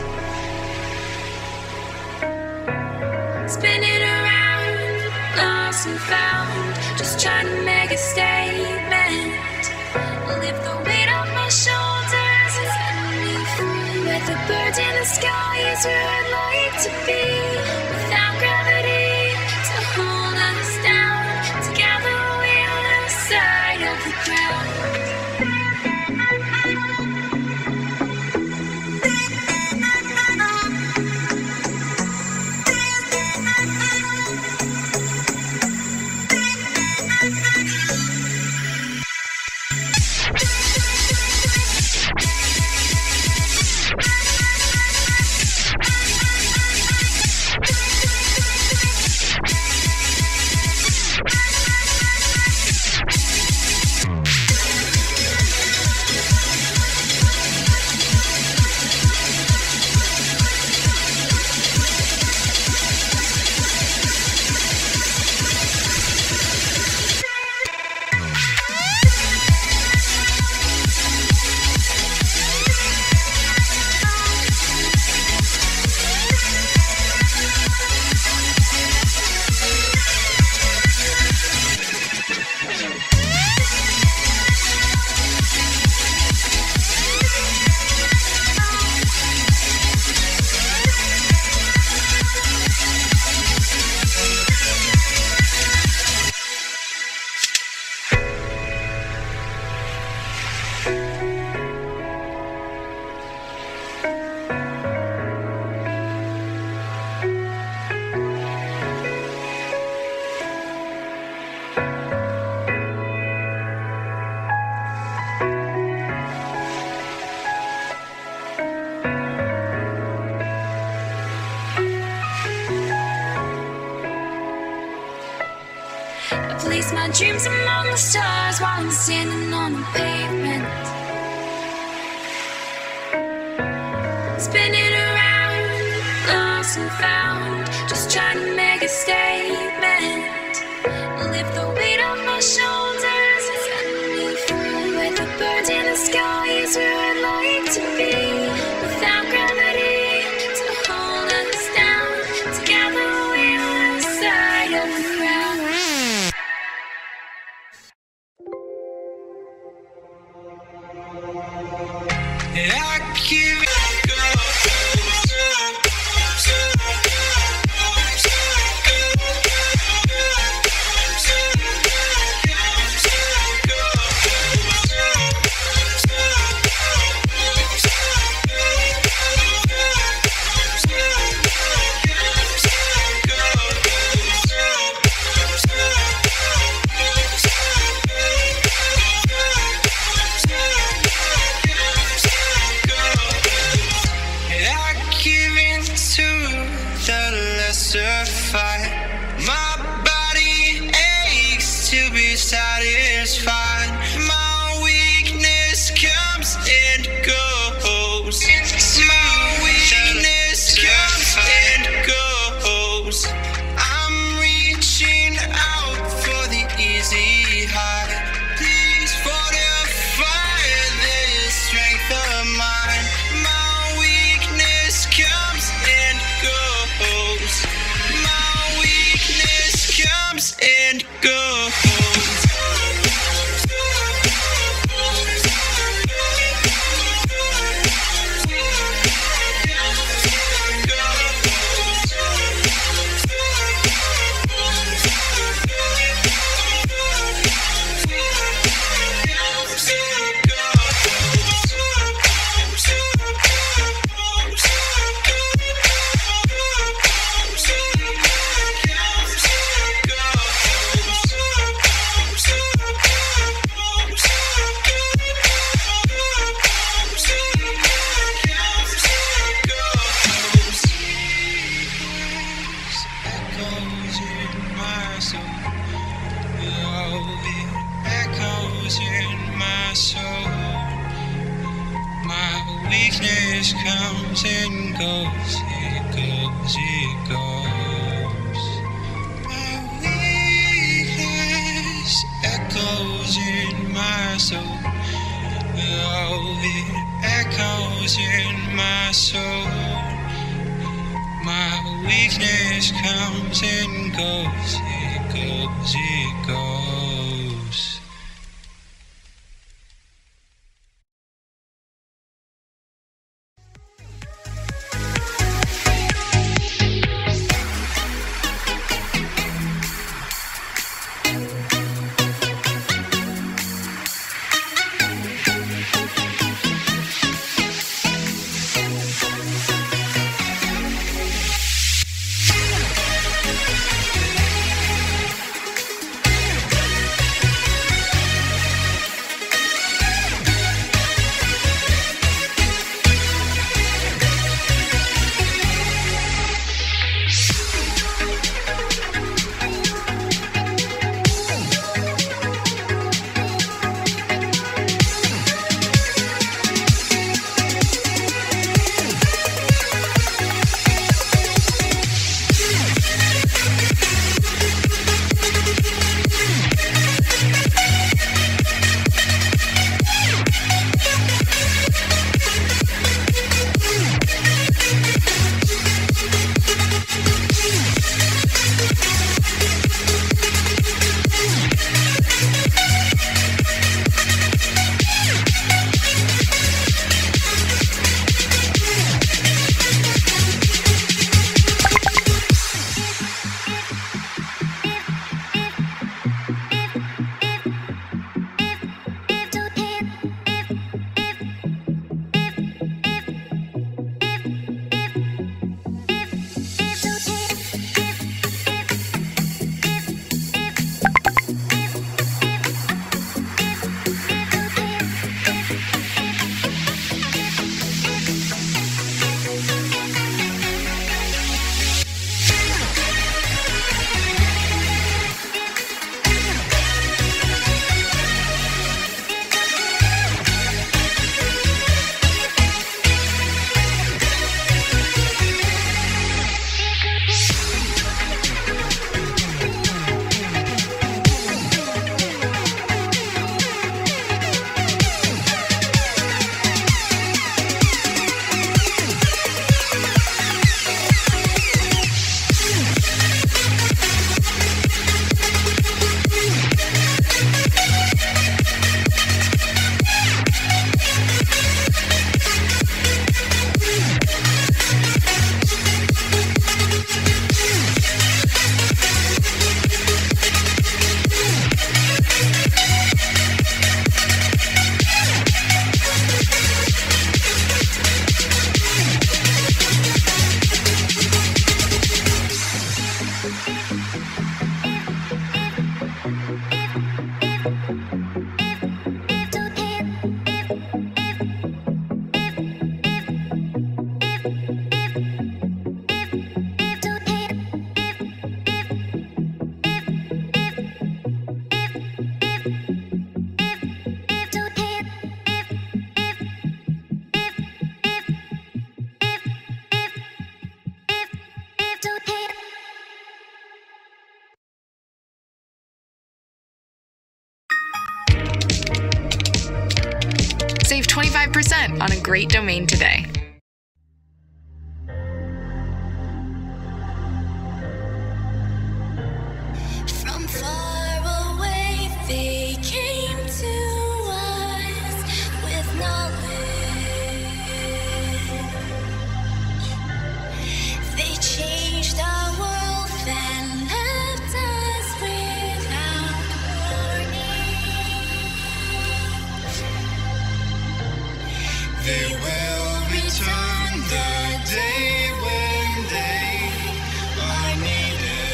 spinning around, lost and found, just trying to make a statement. Lift the weight off my shoulders and set me free. With the birds in the sky is where I'd like to be. Without gravity to hold us down, together we'll lose sight of the ground. I place my dreams among the stars while I'm standing on the pavement. Spinning around, lost and found, just trying to make a statement. Lift the weight off my shoulders, set me free. With the birds in the sky is where I'd like to be. Without gravity to hold us down, together we lose sight of the crowd. I give it go. My body aches to be satisfied. My weakness comes and goes. My weakness comes and goes. I'm reaching out for the easy high. Please fortify this strength of mine. My weakness comes and goes. Comes and goes. Weakness comes and goes, it goes, it goes. My weakness echoes in my soul. Oh, it echoes in my soul. My weakness comes and goes, it goes, it goes. Save 25% on a great domain today. From far away, they came to us with knowledge. They changed our world and left us without warning. They will return the day when they are needed.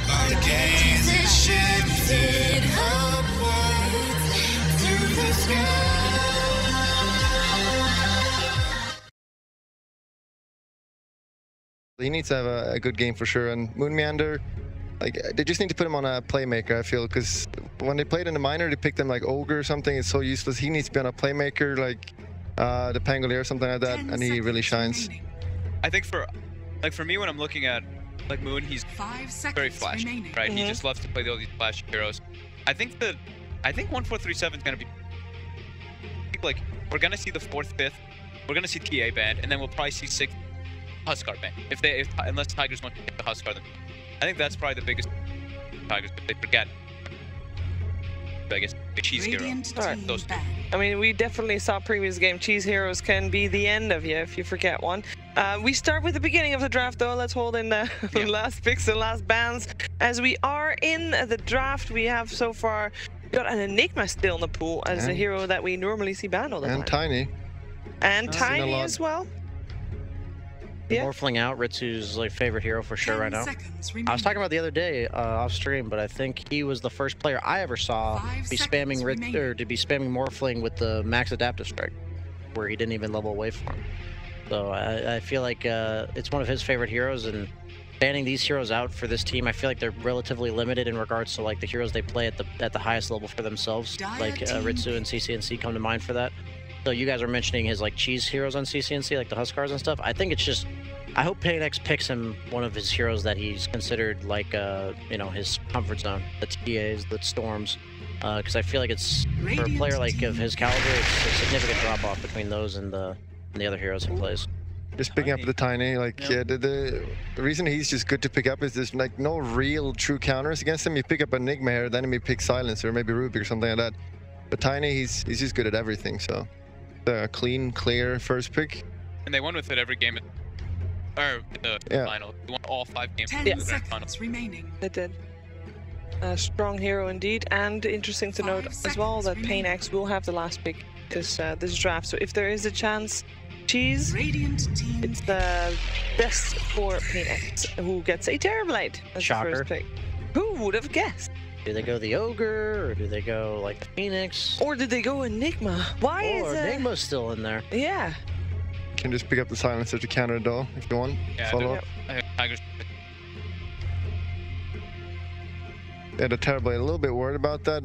Our gaze is shifted upwards to the sky. He needs to have a good game for sure, and Moon Meander, like, they just need to put him on a playmaker, I feel, because when they played in the minor, they picked him like Ogre or something. It's so useless. He needs to be on a playmaker, like the Pangolier or something like that, and he really shines. I think for me, when I'm looking at like Moon, he's very flashy, right? He just loves to play all these flashy heroes. I think 1437 is gonna be like, we're gonna see the 4th, 5th, we're gonna see TA banned, and then we'll probably see 6th Huskar banned. Unless Tigers want to take the Huskar, then I think that's probably the biggest Tigers, but they forget. I guess the Cheese Hero. Alright. Those two. I mean, we definitely saw previous game. Cheese Heroes can be the end of you if you forget one. We start with the beginning of the draft, though. Let's hold in the last picks and last bans. As we are in the draft, we have so far got an Enigma still in the pool as a hero that we normally see banned all the time. And Tiny. And Tiny as well. Yeah. Morphling out, Ritsu's like favorite hero for sure right now. I was talking about the other day off stream, but I think he was the first player I ever saw be spamming Morphling with the max adaptive strike, where he didn't even level away from him. So I feel like it's one of his favorite heroes, and banning these heroes out for this team, I feel like they're relatively limited in regards to like the heroes they play at the highest level for themselves. Like Ritsu and CCNC come to mind for that. So you guys are mentioning his like cheese heroes on CCNC, like the Huskars and stuff. I think it's just, I hope paiNX picks him one of his heroes that he's considered like, you know, his comfort zone, the TAs, the Storms, because I feel like it's, for a player like of his caliber, it's a significant drop off between those and the other heroes he plays. Just picking up the Tiny, like, the reason he's just good to pick up is there's like no real true counters against him. You pick up Enigma here, then he picks Silencer, or maybe Rubik or something like that. But Tiny, he's just good at everything, so the clean, clear first pick. And they won with it every game in the final. They won all 5 games in the grand final. Remaining. They did. A strong hero indeed, and interesting to note as well that paiNX will have the last pick this draft. So if there is a chance, Cheese, it's the best for paiNX, who gets a Terrorblade as the first pick. Who would have guessed? Do they go the Ogre, or do they go like the Phoenix? Or did they go Enigma? Why is Enigma's still in there? Yeah. You can just pick up the Silencer to counter it though, if you want. Yeah, follow up. Yeah, the Terrorblade, a little bit worried about that.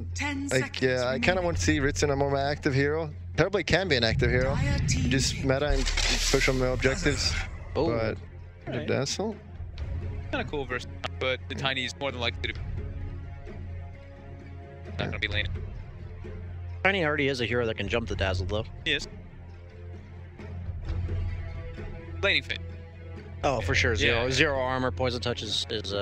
Like, yeah, I kind of want to see Ritz in a more active hero. Terrorblade can be an active hero. You just meta and push on the objectives. But the Dazzle? Kind of cool versus, but the Tiny is more than likely to be not gonna be laning. Tiny already is a hero that can jump the Dazzle though. He is. Laning fit. Oh, for sure. Zero armor, poison touch is Let's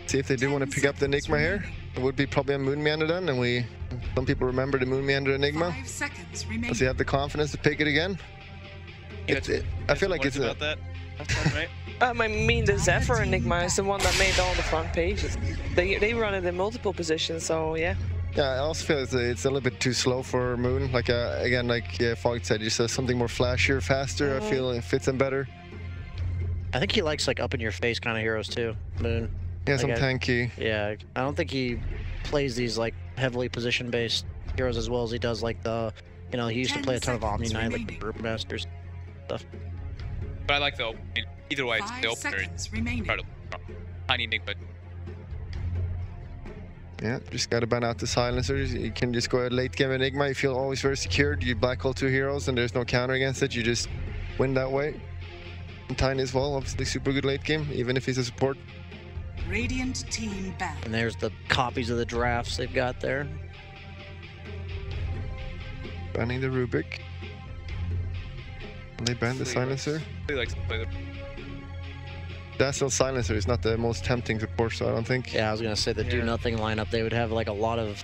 see if they do want to pick up the Enigma here. It would be probably a Moon Meander then, and some people remember the Moon Meander Enigma. 5 seconds remaining. Does he have the confidence to pick it again? I feel like it's about that. Right? I mean, the Zephyr Enigma is the one that made all the front pages. They run it in multiple positions, so yeah. Yeah, I also feel it's a little bit too slow for Moon. Like, again, like Fogg said, just something more flashier, faster. I feel it fits him better. I think he likes like up-in-your-face kind of heroes too, Moon. Yeah, some tanky. Yeah, I don't think he plays these like heavily position-based heroes as well as he does like the, you know, he used to play a ton of Omni Knight, like the Group Masters stuff. But I like the opening. Either way, it's the opener. Incredible. Tiny Enigma. Yeah, just gotta ban out the Silencers. You can just go ahead late game Enigma. You feel always very secured. You black hole 2 heroes and there's no counter against it. You just win that way. And Tiny as well, obviously super good late game, even if he's a support. Radiant team back. And there's the copies of the drafts they've got there. Banning the Rubik. They banned the silencer. He likes to play the... Dazzle silencer is not the most tempting support, so I don't think. Yeah, I was gonna say the do nothing lineup. They would have like a lot of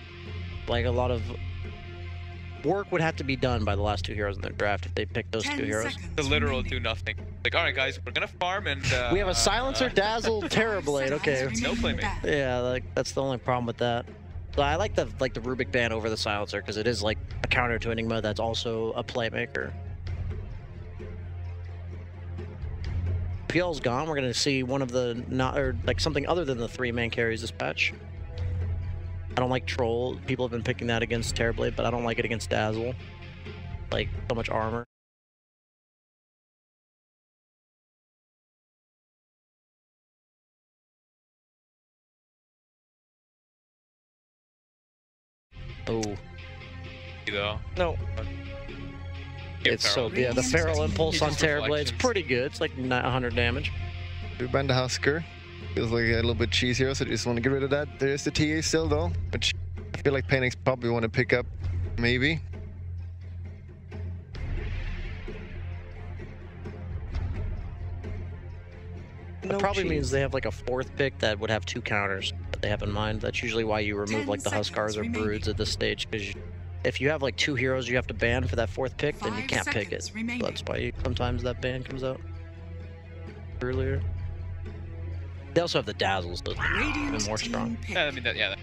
work would have to be done by the last two heroes in their draft if they picked those two heroes. The literal do nothing. Like, all right, guys, we're gonna farm and. We have a silencer, dazzle, Terrorblade. Okay. No playmate. Yeah, like that's the only problem with that. So I like the Rubik ban over the silencer because it is like a counter to Enigma that's also a playmaker. PL's gone. We're gonna see one of the something other than the three main carries this patch. I don't like Troll. People have been picking that against Terrorblade, but I don't like it against Dazzle. Like so much armor. Oh. No. It's so the Feral Impulse on Terrorblade's pretty good. It's like 100 damage. We banned the Husker. Feels like a little bit cheesier, so I just want to get rid of that. There is the TA still though, which I feel like paiNX probably want to pick up, maybe. That probably means they have like a fourth pick that would have two counters that they have in mind. That's usually why you remove like the Huskars or Broods at this stage, because if you have like two heroes you have to ban for that fourth pick, then you can't pick it. So that's why sometimes that ban comes out earlier. They also have the Dazzles, so it's even more strong. Yeah, I mean, yeah.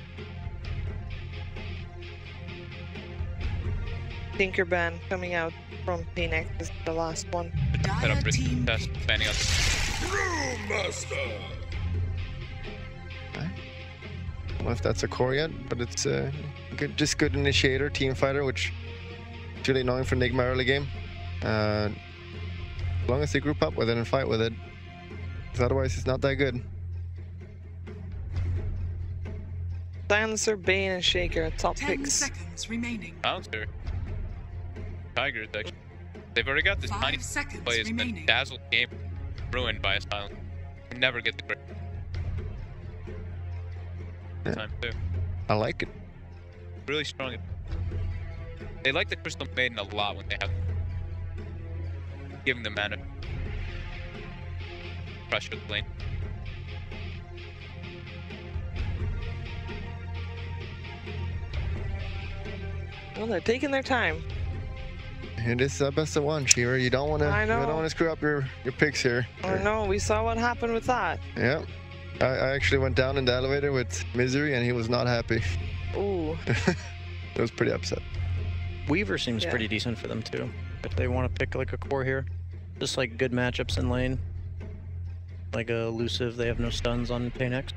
Tinker ban coming out from paiNX is the last one. Set up risk test, banning us. I don't know if that's a core yet, but it's just good initiator, team fighter, which is really annoying for Enigma early game. As long as they group up with it and fight with it, because otherwise it's not that good. Silencer, Bane, and Shaker are top 10 picks. seconds remaining. Silencer. Tigers, actually. They've already got this tiny plays, and then Dazzle game ruined by a silencer. You never get the grip. Yeah. Time too. I like it. Really strong. They like the Crystal Maiden a lot when they have giving them mana. Pressure the lane. Well, they're taking their time. It is best of one, Shiver. You don't want to screw up your picks here. I know. We saw what happened with that. Yeah. I actually went down in the elevator with Misery, and he was not happy. Ooh. It was pretty upset. Weaver seems pretty decent for them too. If they want to pick like a core here, just like good matchups in lane. Like a elusive, they have no stuns on paiNX.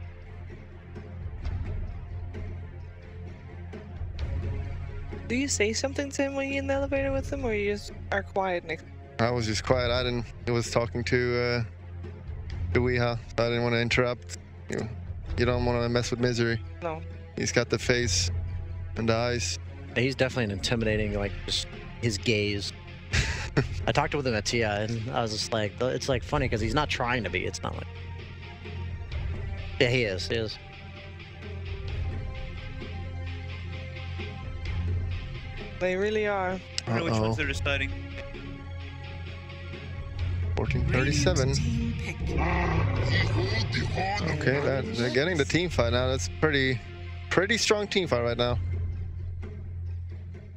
Do you say something to him when you're in the elevator with him, or you just are quiet, Nick? I was just quiet. He was talking to Weeha, so I didn't want to interrupt. You don't want to mess with Misery. No. He's got the face and the eyes. He's definitely an intimidating, like, just his gaze. I talked with him at TIA, and I was just like, it's like funny because he's not trying to be. It's not like. Yeah, he is. He is. They really are. I don't know which ones they're deciding. 1437. Okay, they're getting the team fight now. That's pretty strong team fight right now.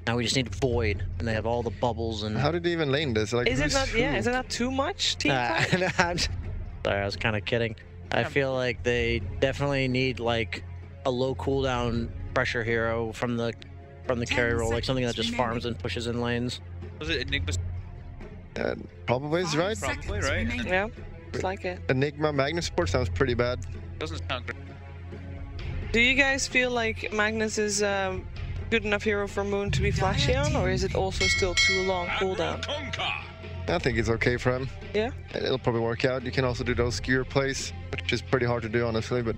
Now we just need Void, and they have all the bubbles and. How did they even lane this? Like, is it not? Yeah, is it not too much team fight? Sorry, I was kind of kidding. I feel like they definitely need like a low cooldown pressure hero from the carry roll, like something that just farms and pushes in lanes. Was it Enigma? Probably is right. Probably right. Yeah, it's like it. Enigma Magnus support sounds pretty bad. Doesn't sound great. Do you guys feel like Magnus is good enough hero for Moon to be flashy on, or is it also still too long cooldown? I think it's okay for him. Yeah? It'll probably work out. You can also do those skewer plays, which is pretty hard to do, honestly, but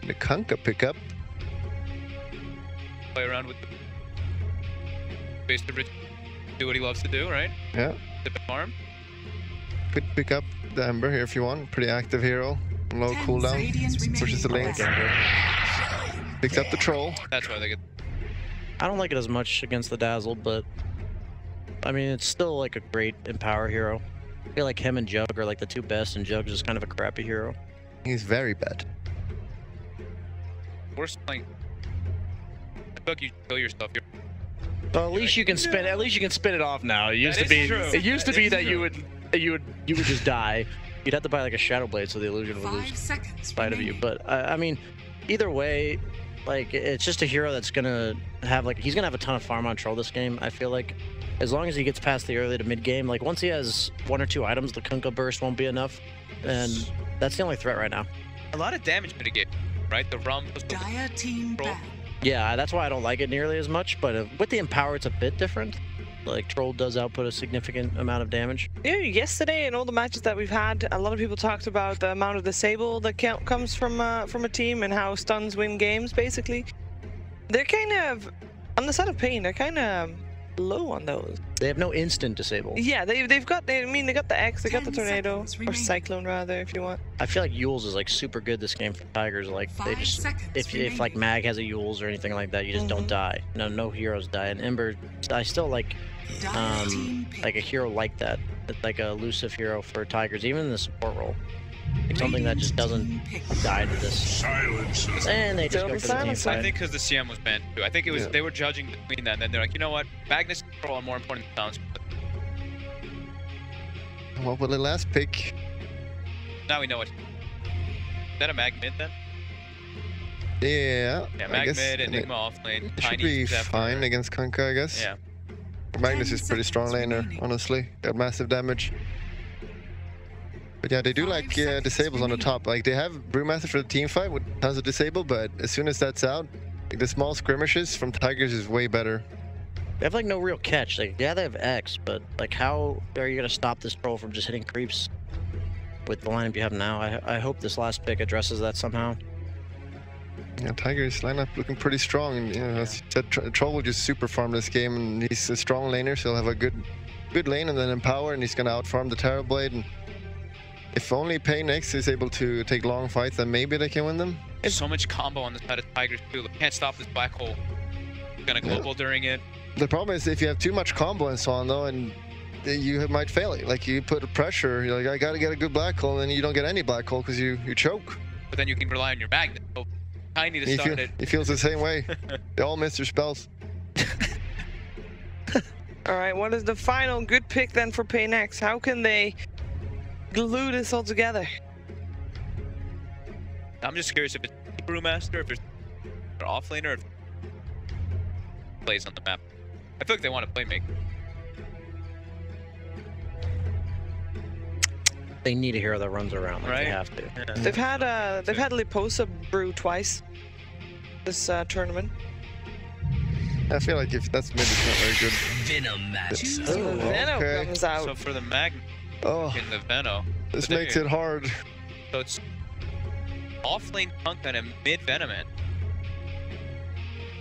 the Kunkka pickup. Play around with the base to do what he loves to do, right? Yeah. Tip and farm. Could pick up the Ember here if you want. Pretty active hero. Low cooldown. Pushes the lane. Picks up the troll. That's why they get. I don't like it as much against the Dazzle, but I mean, it's still like a great Empower hero. I feel like him and Jug are like the two best, and Jug's just kind of a crappy hero. He's very bad. Worst playing. I feel like you kill yourself. Well, at least you can spin. At least you can spin it off now. It used to be. True. It used to That be is that true. you would just die. You'd have to buy like a Shadow Blade so the illusion would lose sight of you. But I mean, either way, like it's just a hero that's gonna have like he's gonna have a ton of farm on troll this game. I feel like as long as he gets past the early to mid game, like once he has 1 or 2 items, the Kunkka burst won't be enough, and that's the only threat right now. A lot of damage mitigate, right? The rum. Dire team back. Yeah, that's why I don't like it nearly as much. But with the Empower, it's a bit different. Like troll does output a significant amount of damage. Yeah, yesterday in all the matches that we've had, a lot of people talked about the amount of disable that comes from a team and how stuns win games. Basically, they're kind of on the side of pain. They're kind of low on those. They have no instant disable. Yeah, they've got. I mean, they got the X, they got the tornado or cyclone rather, if you want. I feel like Yules is like super good this game for Tigers. Like they just if like Mag has a Yules or anything like that, you just don't die. No heroes die. And Ember, I still like a hero like that, like a elusive hero for Tigers, even in the support role. Like something that just doesn't die to this. And they just go for the team fight. I think because the CM was banned too. I think it was they were judging between that, and then they're like, you know what, Magnus control are more important than sounds. What will the last pick? Now we know it. Is that a Mag mid then? Yeah. Yeah, Mag mid, Enigma off lane. It should be fine against Kunkka, I guess. Yeah. Magnus is pretty strong laner, honestly. Got massive damage. But yeah, they do like disables on the top. Like they have Brewmaster for the team fight with tons of disable, but as soon as that's out, like, the small skirmishes from Tigers is way better. They have like no real catch. Like yeah, they have X, but like how are you gonna stop this troll from just hitting creeps with the lineup you have now? I hope this last pick addresses that somehow. Yeah, Tigers lineup looking pretty strong. And, you know, as you said, Troll will just super farm this game, and he's a strong laner, so he'll have a good lane and then Empower, and he's gonna outfarm the Terror Blade. And if only paiNX is able to take long fights, then maybe they can win them. There's so much combo on the side of Tigers too. They can't stop this black hole. Gonna global during it. The problem is if you have too much combo and so on though, and you might fail it. Like you put a pressure, you're like, I gotta get a good black hole, and then you don't get any black hole because you choke. But then you can rely on your magnet. So tiny to start it. He feels the same way. They all miss their spells. All right, what is the final good pick then for paiNX? How can they glue this all together? I'm just curious if it's Brewmaster, if it's an off laner, or if it plays on the map. I feel like they want to play make. They need a hero that runs around, like right? They have to. Yeah. They've had Liposa brew twice this tournament. I feel like if that's maybe it's not very good. Venom match. Oh, Venom comes out. So for the mag, in the Veno. This makes it hard. So it's off lane Kunkka and a mid Venoman.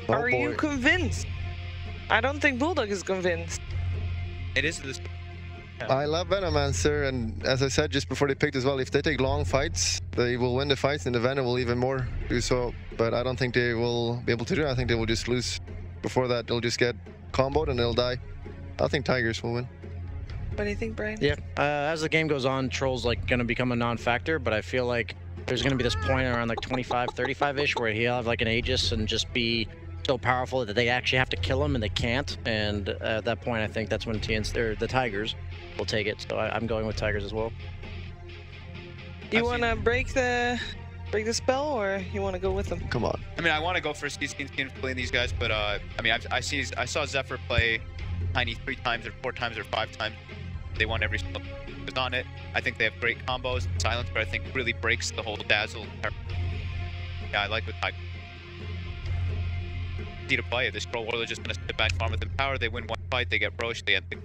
Are you convinced? I don't think Bulldog is convinced. It is this. I love Venomancer, and as I said just before they picked as well, if they take long fights, they will win the fights, and the Venom will even more do so. But I don't think they will be able to do it. I think they will just lose. Before that, they'll just get comboed and they'll die. I think Tigers will win. What do you think, Brian? Yeah, as the game goes on, Troll's like going to become a non-factor, but I feel like there's going to be this point around like 25, 35-ish where he'll have like an Aegis and just be so powerful that they actually have to kill him and they can't. And at that point, I think that's when the Tigers will take it. So I'm going with Tigers as well. You want to break the spell, or you want to go with them? Come on. I mean, I want to go for skin playing these guys, but I mean, I saw Zephyr play Tiny 3 times or 4 times or 5 times. They won every spell was on it. I think they have great combos. Silence, but I think really breaks the whole Dazzle. Yeah, I like with Tiger. Easy to play. This Troll Warlord just gonna sit back, farm with them power. They win one fight, they get Roche, they end the.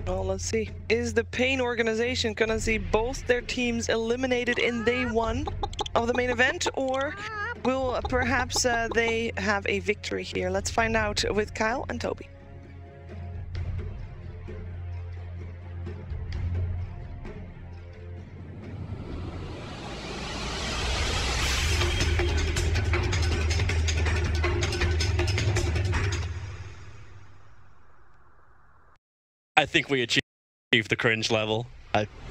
Well, let's see. Is the Pain organization gonna see both their teams eliminated in day 1 of the main event, or will perhaps they have a victory here? Let's find out with Kyle and Toby. I think we achieved the cringe level.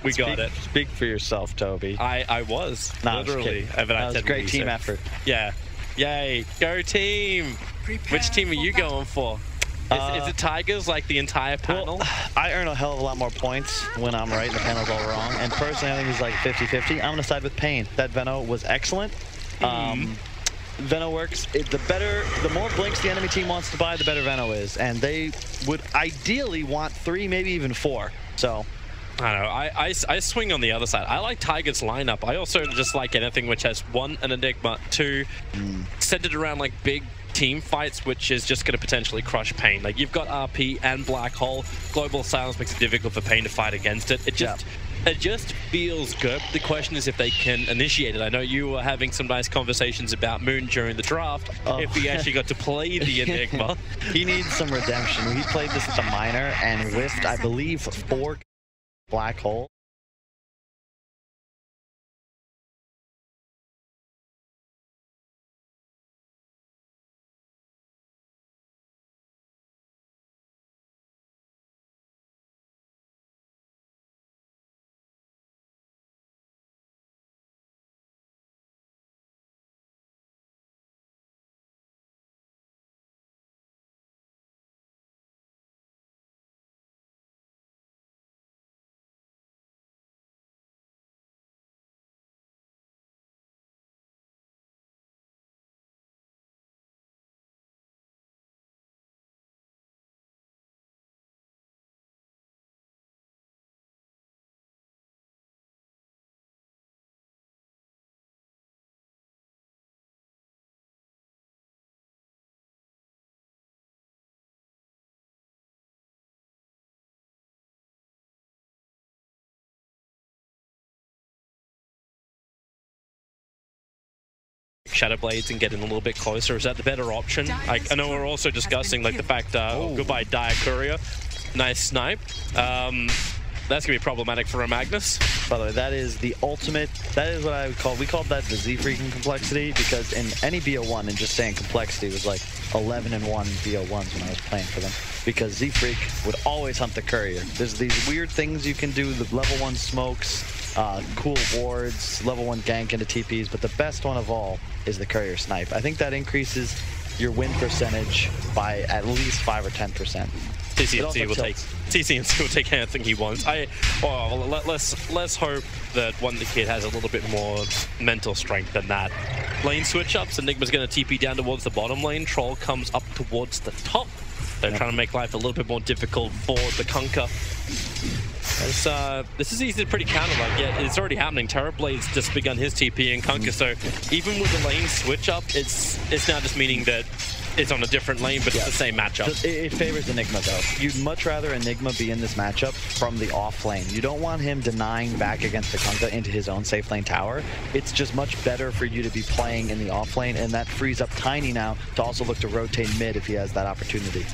We got it. Speak for yourself, Toby. I was. No, literally. that was a great team effort. Yeah. Yay. Go team. Which team are you going for? Is it Tigers like the entire panel? Well, I earn a hell of a lot more points when I'm right and the panel's all wrong. And personally, I think it's like 50-50. I'm going to side with Pain. That Veno was excellent. Veno works. The more blinks the enemy team wants to buy, the better Veno is. And they would ideally want 3, maybe even 4. So... I don't know. I swing on the other side. I like Tiger's lineup. I also just like anything which has 1, an Enigma, 2, centered around like big team fights, which is just going to potentially crush Pain. Like you've got RP and Black Hole. Global Silence makes it difficult for Pain to fight against it. It just feels good. The question is if they can initiate it. I know you were having some nice conversations about Moon during the draft. If he actually got to play the Enigma. He needs some redemption. He played this at the minor and whiffed, I believe, 4 Black Hole. Shadow Blades and getting a little bit closer. Is that the better option? I know we're also discussing like the fact goodbye Dire Courier. Nice snipe. That's gonna be problematic for a Magnus. By the way, that is the ultimate, that is what I would call, we called that the Z-freaking complexity, because in any BO1, and just saying complexity was like 11 and 1 BO1s when I was playing for them, because Z-freak would always hunt the courier. There's these weird things you can do, the level 1 smokes, cool wards, level 1 gank into TPs, but the best one of all is the courier snipe. I think that increases your win percentage by at least 5 or 10%. TCNC will take anything he wants. Let's hope that one the kid has a little bit more mental strength than that. Lane switch ups. Enigma's going to TP down towards the bottom lane. Troll comes up towards the top. They're trying to make life a little bit more difficult for the Kunkka. This is easy to pretty counter. Like, yeah, it's already happening. Terrorblade's just begun his TP in Kunkka, so even with the lane switch up, it's now just meaning that it's on a different lane, but it's the same matchup. It favors Enigma, though. You'd much rather Enigma be in this matchup from the off lane. You don't want him denying back against the Kunkka into his own safe lane tower. It's just much better for you to be playing in the off lane, and that frees up Tiny now to also look to rotate mid if he has that opportunity.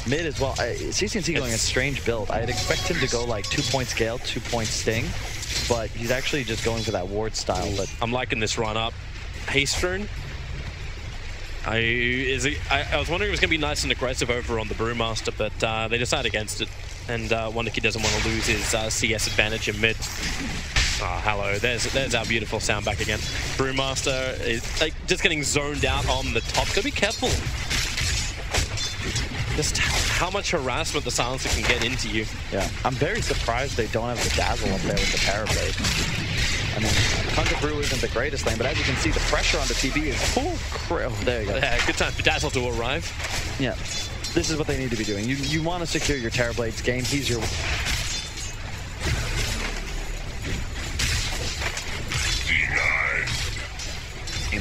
Mid as well. CCNC going a strange build. I'd expect him to go like 2-point scale, 2-point sting, but he's actually just going for that ward style. But I'm liking this run up. Haystone. I was wondering if it was going to be nice and aggressive over on the Brewmaster, but they decide against it. And Wonderkid doesn't want to lose his CS advantage in mid. Oh, hello. There's our beautiful sound back again. Brewmaster is like just getting zoned out on the top. Gotta be careful. Just how much harassment the Silencer can get into you. Yeah, I'm very surprised they don't have the Dazzle up there with the Terrorblade. I mean, Kunkka Brew isn't the greatest lane, but as you can see, the pressure on the TB is there you go. Yeah, good time for Dazzle to arrive. Yeah, this is what they need to be doing. You want to secure your Terrorblade's game. He's your...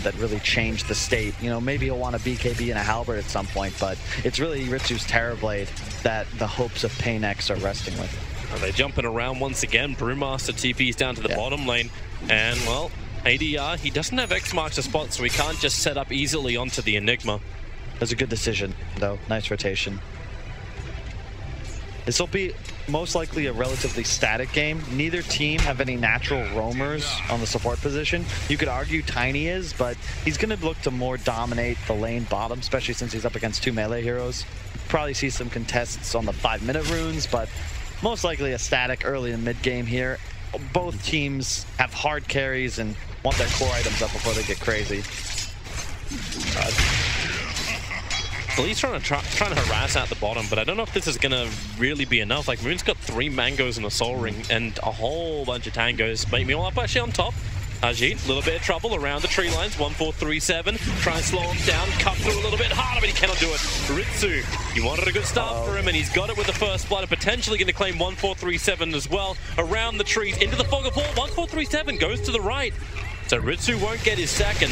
that really changed the state. You know, maybe he'll want a BKB and a Halberd at some point, but it's really Ritsu's Terrorblade that the hopes of paiNX are resting with. Are they jumping around once again? Brewmaster TP's down to the bottom lane, and well, ADR, he doesn't have X marks a spot, so he can't just set up easily onto the Enigma. That's a good decision, though. Nice rotation. This will be most likely a relatively static game. Neither team have any natural roamers on the support position. You could argue Tiny is, but he's going to look to more dominate the lane bottom, especially since he's up against 2 melee heroes. probably see some contests on the 5-minute runes, but most likely a static early and mid game here. Both teams have hard carries and want their core items up before they get crazy. Lee's trying to harass out the bottom, but I don't know if this is going to really be enough. Like, Moon's got 3 mangoes and a soul ring and a whole bunch of tangos. Make me all up actually on top. Ajit, a little bit of trouble around the tree lines. 1-4-3-7. Try and slow him down. Cut through a little bit harder, but he cannot do it. Ritsu, he wanted a good start for him, and he's got it with the first blood. And potentially going to claim 1-4-3-7 as well. Around the trees, into the fog of war. 1-4-3-7 goes to the right. So Ritsu won't get his second.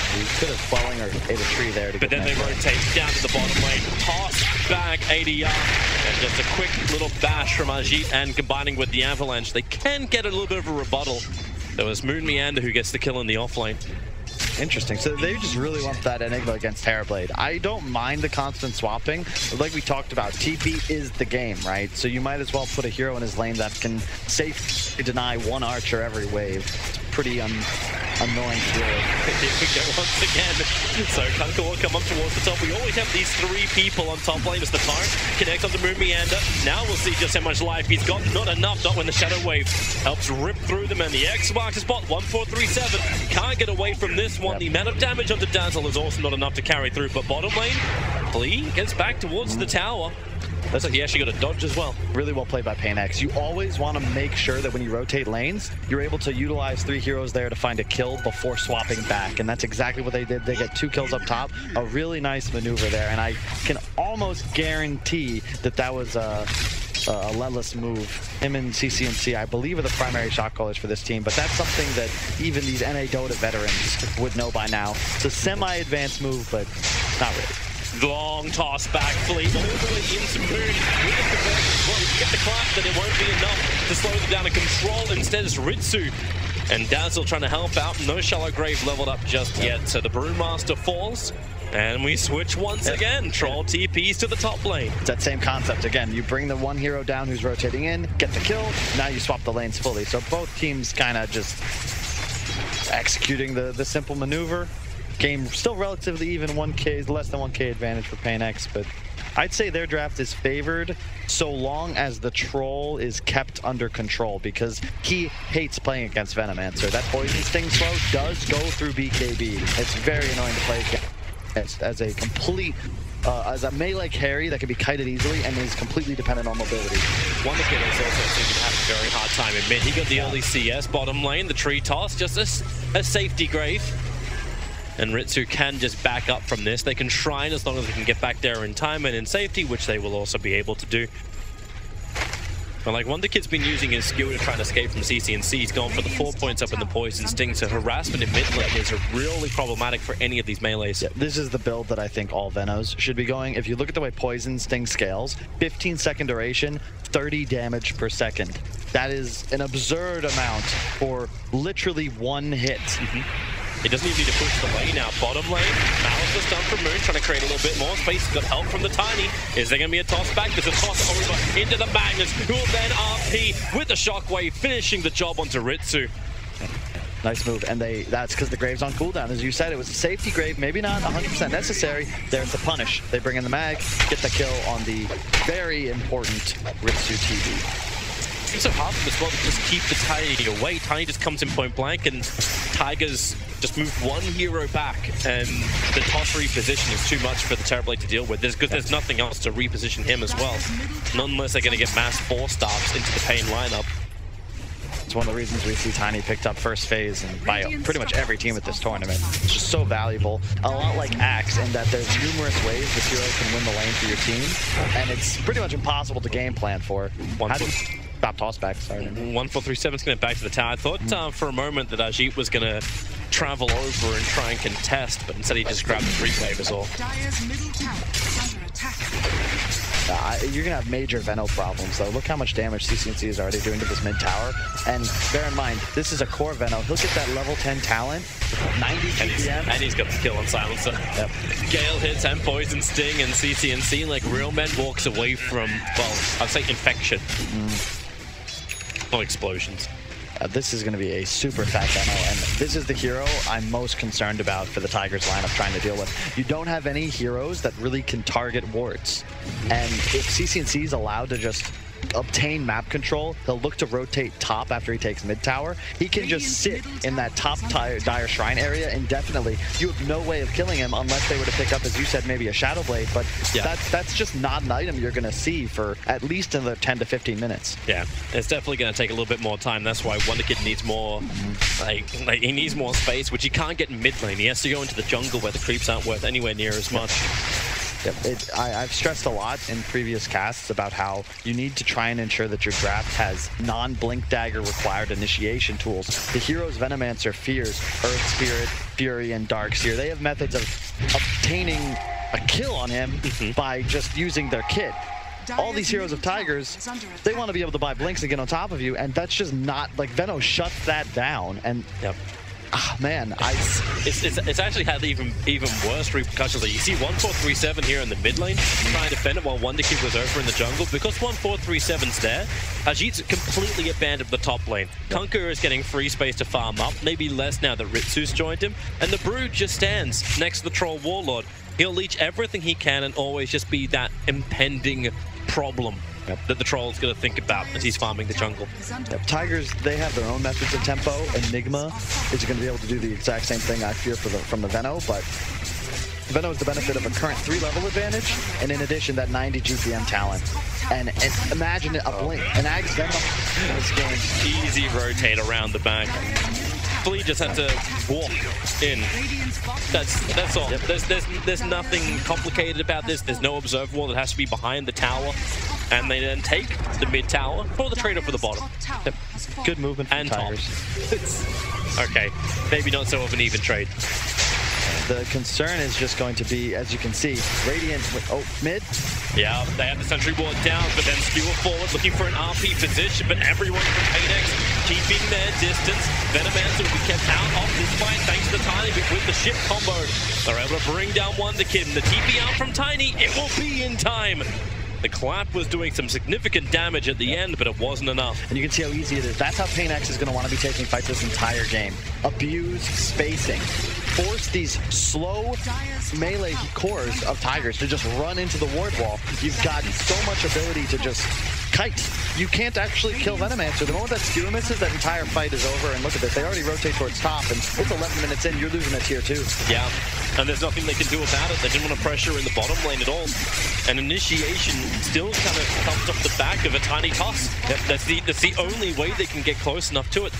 He could have fallen or ate a tree there. But then they rotate down to the bottom lane. Toss back ADR. And just a quick little bash from Ajit, and combining with the Avalanche, they can get a little bit of a rebuttal. There was Moon Meander who gets the kill in the offlane. Interesting. So they just really want that Enigma against Terrorblade. I don't mind the constant swapping. Like we talked about, TP is the game, right? So you might as well put a hero in his lane that can safely deny one archer every wave. It's pretty annoying to do. Here we go once again. So Kunkka will come up towards the top. We always have these 3 people on top lane as the Tyrant connects on the Moon Meander. Now we'll see just how much life he's got. Not enough, not when the Shadow Wave helps rip through them, and the X marks the spot. 1-4-3-7. Can't get away from this one. Yep. The amount of damage onto Dazzle is also not enough to carry through, but bottom lane, Flea gets back towards the tower. Looks like he actually got a dodge as well. Really well played by paiNX. You always want to make sure that when you rotate lanes, you're able to utilize 3 heroes there to find a kill before swapping back. And that's exactly what they did. They get 2 kills up top. A really nice maneuver there. And I can almost guarantee that that was a Lelis move. Him and CCNC, I believe, are the primary shot callers for this team, but that's something that even these NA Dota veterans would know by now. It's a semi-advanced move, but not really. Long toss back, Flea all the way into Moon. With the conversion, well, you get the clap, then it won't be enough to slow them down and control. Instead, it's Ritsu and Dazzle trying to help out. No Shallow Grave leveled up just yet, so the Brewmaster falls. And we switch once again. Troll TPs to the top lane. It's that same concept again. You bring the 1 hero down who's rotating in, get the kill, now you swap the lanes fully. So both teams kind of just executing the simple maneuver. Game still relatively even, 1K, less than 1K advantage for paiNX, but I'd say their draft is favored so long as the troll is kept under control, because he hates playing against Venomancer. That Poison Sting slow does go through BKB. It's very annoying to play as a complete, as a melee carry that can be kited easily and is completely dependent on mobility. Wonderkid is also seeming to have a very hard time in mid. He got the early CS bottom lane, the tree toss, just a safety grave. And Ritsu can just back up from this. They can shrine as long as they can get back there in time and in safety, which they will also be able to do. But like Wonderkid's been using his skill to try and escape from CCNC. He's gone for the 4 points up in the Poison Sting, so harassment in mid lane is really problematic for any of these melees. Yeah, this is the build that I think all Venos should be going. If you look at the way Poison Sting scales, 15-second duration, 30 damage per second. That is an absurd amount for literally 1 hit. He doesn't even need to push the lane out. Bottom lane, Malice is done from Moon, trying to create a little bit more space. Got help from the Tiny. Is there going to be a toss back? There's a toss over into the Magnus, who will then RP with the Shockwave, finishing the job onto Ritsu. Nice move, and that's because the Grave's on cooldown. As you said, it was a safety Grave, maybe not 100% necessary. There's the punish. They bring in the mag, get the kill on the very important Ritsu TV. It's so hard for them as well to just keep the Tiny away. Tiny just comes in point blank, and Tigers just move 1 hero back, and the toss reposition is too much for the Terrorblade to deal with. There's nothing else to reposition him as well. Not unless they're going to get mass 4-stars into the Pain lineup. It's one of the reasons we see Tiny picked up first phase and by pretty much every team at this tournament. It's just so valuable. A lot like Axe in that there's numerous ways the hero can win the lane for your team, and it's pretty much impossible to game plan for. How do you stop toss back? Sorry. 1-4-3-7's going to get back to the tower. I thought for a moment that Ajit was going to travel over and try and contest, but instead he just grabbed the 3-wave as all. You're going to have major Veno problems, though. Look how much damage CCNC is already doing to this mid tower. And bear in mind, this is a core Veno. He'll get that level 10 talent, 90 GPM. And he's got the kill on Silencer. Yep. Gale hits and Poison Sting, and CCNC, like Real Men, walks away from, well, I'd say infection. Not explosions. this is going to be a super fat demo, and this is the hero I'm most concerned about for the Tigers lineup trying to deal with. You don't have any heroes that really can target wards, and if CCNC is allowed to just obtain map control, he'll look to rotate top after he takes mid tower. He can just sit in that top dire shrine area indefinitely. You have no way of killing him unless they were to pick up, as you said, maybe a Shadow Blade, but that's just not an item you're going to see for at least another 10 to 15 minutes. Yeah, it's definitely going to take a little bit more time. That's why Wonderkid needs more, like he needs more space, which he can't get in mid lane. He has to go into the jungle where the creeps aren't worth anywhere near as much. Yep. I've stressed a lot in previous casts about how you need to try and ensure that your draft has non-Blink Dagger required initiation tools. The heroes Venomancer fears Earth Spirit, Fury, and Darkseer. They have methods of obtaining a kill on him by just using their kit. All these heroes of Tigers, they want to be able to buy blinks and get on top of you, and that's just not, like, Veno shuts that down, and man, it's actually had even worse repercussions. Like you see 1437 here in the mid lane trying to defend it while Wonderkid was over in the jungle. Because 1437's there, Ajit's completely abandoned the top lane. Kunkka is getting free space to farm up, maybe less now that Ritsu's joined him, and the Brood just stands next to the Troll Warlord. He'll leech everything he can and always just be that impending problem that the Troll's going to think about as he's farming the jungle. Tigers, they have their own methods of tempo. Enigma is going to be able to do the exact same thing, I fear, from the Veno, but Veno has the benefit of a current 3-level advantage, and in addition, that 90 GPM talent. And imagine a blink, an Ag's Veno in this game. Easy rotate around the back. Flea just had to walk in. That's all. There's nothing complicated about this. There's no observer wall that has to be behind the tower. And they then take the mid tower for the trade-off for the bottom. Good movement from Tigers. Okay, maybe not so of an even trade. The concern is just going to be, as you can see, Radiant with, mid? Yeah, they have the sentry ward down, but then Skewer forward looking for an RP position, but everyone from paiNX keeping their distance. Venomancer will be kept out of this fight thanks to the Tiny, but with the ship combo, they're able to bring down Wonderkid. The TP out from Tiny, it will be in time. The clap was doing some significant damage at the end, but it wasn't enough. And you can see how easy it is. That's how paiNX is going to want to be taking fights this entire game. Abuse spacing. Force these slow melee cores of Tigers to just run into the ward wall. You've got so much ability to just kite. You can't actually kill Venomancer. The moment that Skewer misses, that entire fight is over. And look at this, they already rotate towards top, and it's 11 minutes in, you're losing a tier 2. Yeah, and there's nothing they can do about it. They didn't want to pressure in the bottom lane at all. And initiation still kind of comes off the back of a tiny toss. That's the only way they can get close enough to it.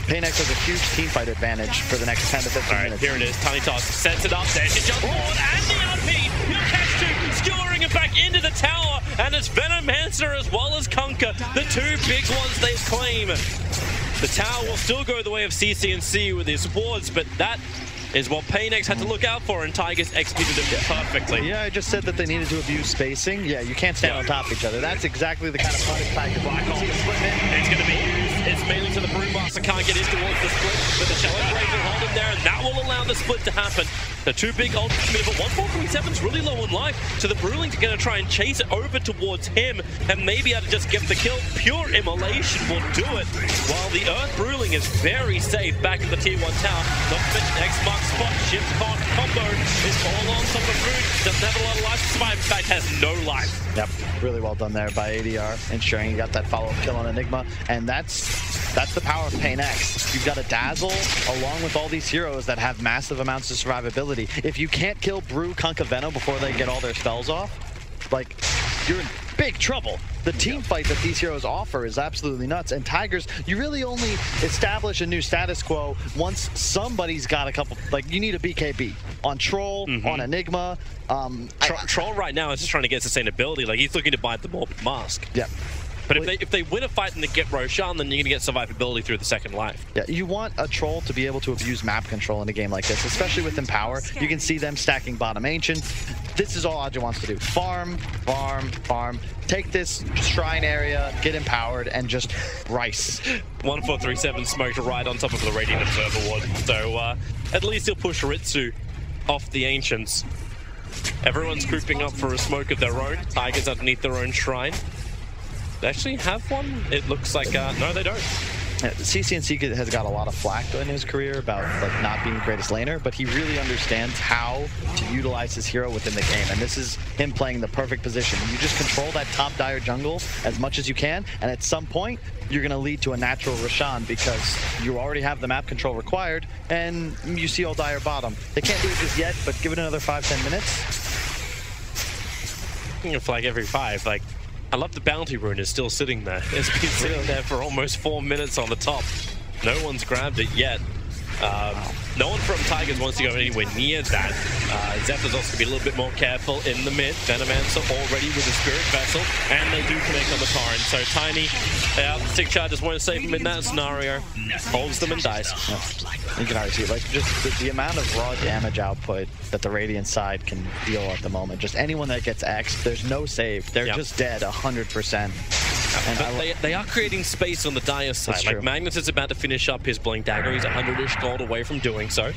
paiNX has a huge teamfight advantage for the next 10 to 15 minutes. Here it is, tiny toss, sets it up, there's the jump forward, and the RP! He'll catch two, skewering it back into the tower, and it's Venomancer as well as Kunkka, the two big ones they claim. The tower will still go the way of CCNC with his wards, but that is what paiNX had to look out for, and Tigers executed it perfectly. Yeah, I just said that they needed to abuse spacing. Yeah, you can't stand on top of each other. That's exactly the kind of punish package. It's going to be used. It's mainly to the Brewmaster. Can't get in towards the split, but the Shallow Brave will hold him there, and that will allow the split to happen. The two big ultimates committed, but 1437's really low on life, so the Brewlings are going to try and chase it over towards him, and maybe able to just get the kill. Pure Immolation will do it, while the Earth Brewling is very safe back in the tier 1 tower. Not to mention X marks spot, shift combo is all on top of Brood. Doesn't have a lot of life to survive, in fact has no life. Yep, really well done there by ADR, ensuring you got that follow-up kill on Enigma, and that's the power of paiNX. You've got a Dazzle along with all these heroes that have massive amounts of survivability. If you can't kill Brew, Kunkka, Veno before they get all their spells off, like, you're in big trouble. The team fight that these heroes offer is absolutely nuts. And Tigers, you really only establish a new status quo once somebody's got a couple, like, you need a BKB on Troll, on Enigma. Troll right now is just trying to get sustainability. Like, he's looking to buy the Morbid Mask. Yeah. But if they win a fight and they get Roshan, then you're going to get survivability through the second life. Yeah, you want a Troll to be able to abuse map control in a game like this, especially with Empower. You can see them stacking bottom Ancient. This is all Aja wants to do. Farm, farm, farm. Take this shrine area, get empowered, and just rice. 1437 smoked right on top of the Radiant Observer Ward. So at least he'll push Ritsu off the Ancients. Everyone's grouping up for a smoke of their own. Tigers underneath their own shrine. They actually have one? It looks like, no, they don't. CCNC has got a lot of flack in his career about like not being the greatest laner, but he really understands how to utilize his hero within the game, and this is him playing the perfect position. You just control that top dire jungle as much as you can, and at some point you're going to lead to a natural Roshan because you already have the map control required, and you see all dire bottom. They can't do it just yet, but give it another 5-10 minutes. If like every 5, like I love the bounty rune is still sitting there. It's been sitting there for almost 4 minutes on the top. No one's grabbed it yet. No one from Tigers wants to go anywhere near that. Zephyr's also going to be a little bit more careful in the mid. Venomancer already with the Spirit Vessel, and they do connect on the Torrent. So Tiny, Stick Chart just want to save him in that scenario. Holds them and dies. Yeah. You can already see, like, just the amount of raw damage output that the Radiant side can deal at the moment. Just anyone that gets X, there's no save. They're just dead 100%. But they are creating space on the Dire side. Like Magnus is about to finish up his Blink Dagger. He's 100-ish gold away from doing so.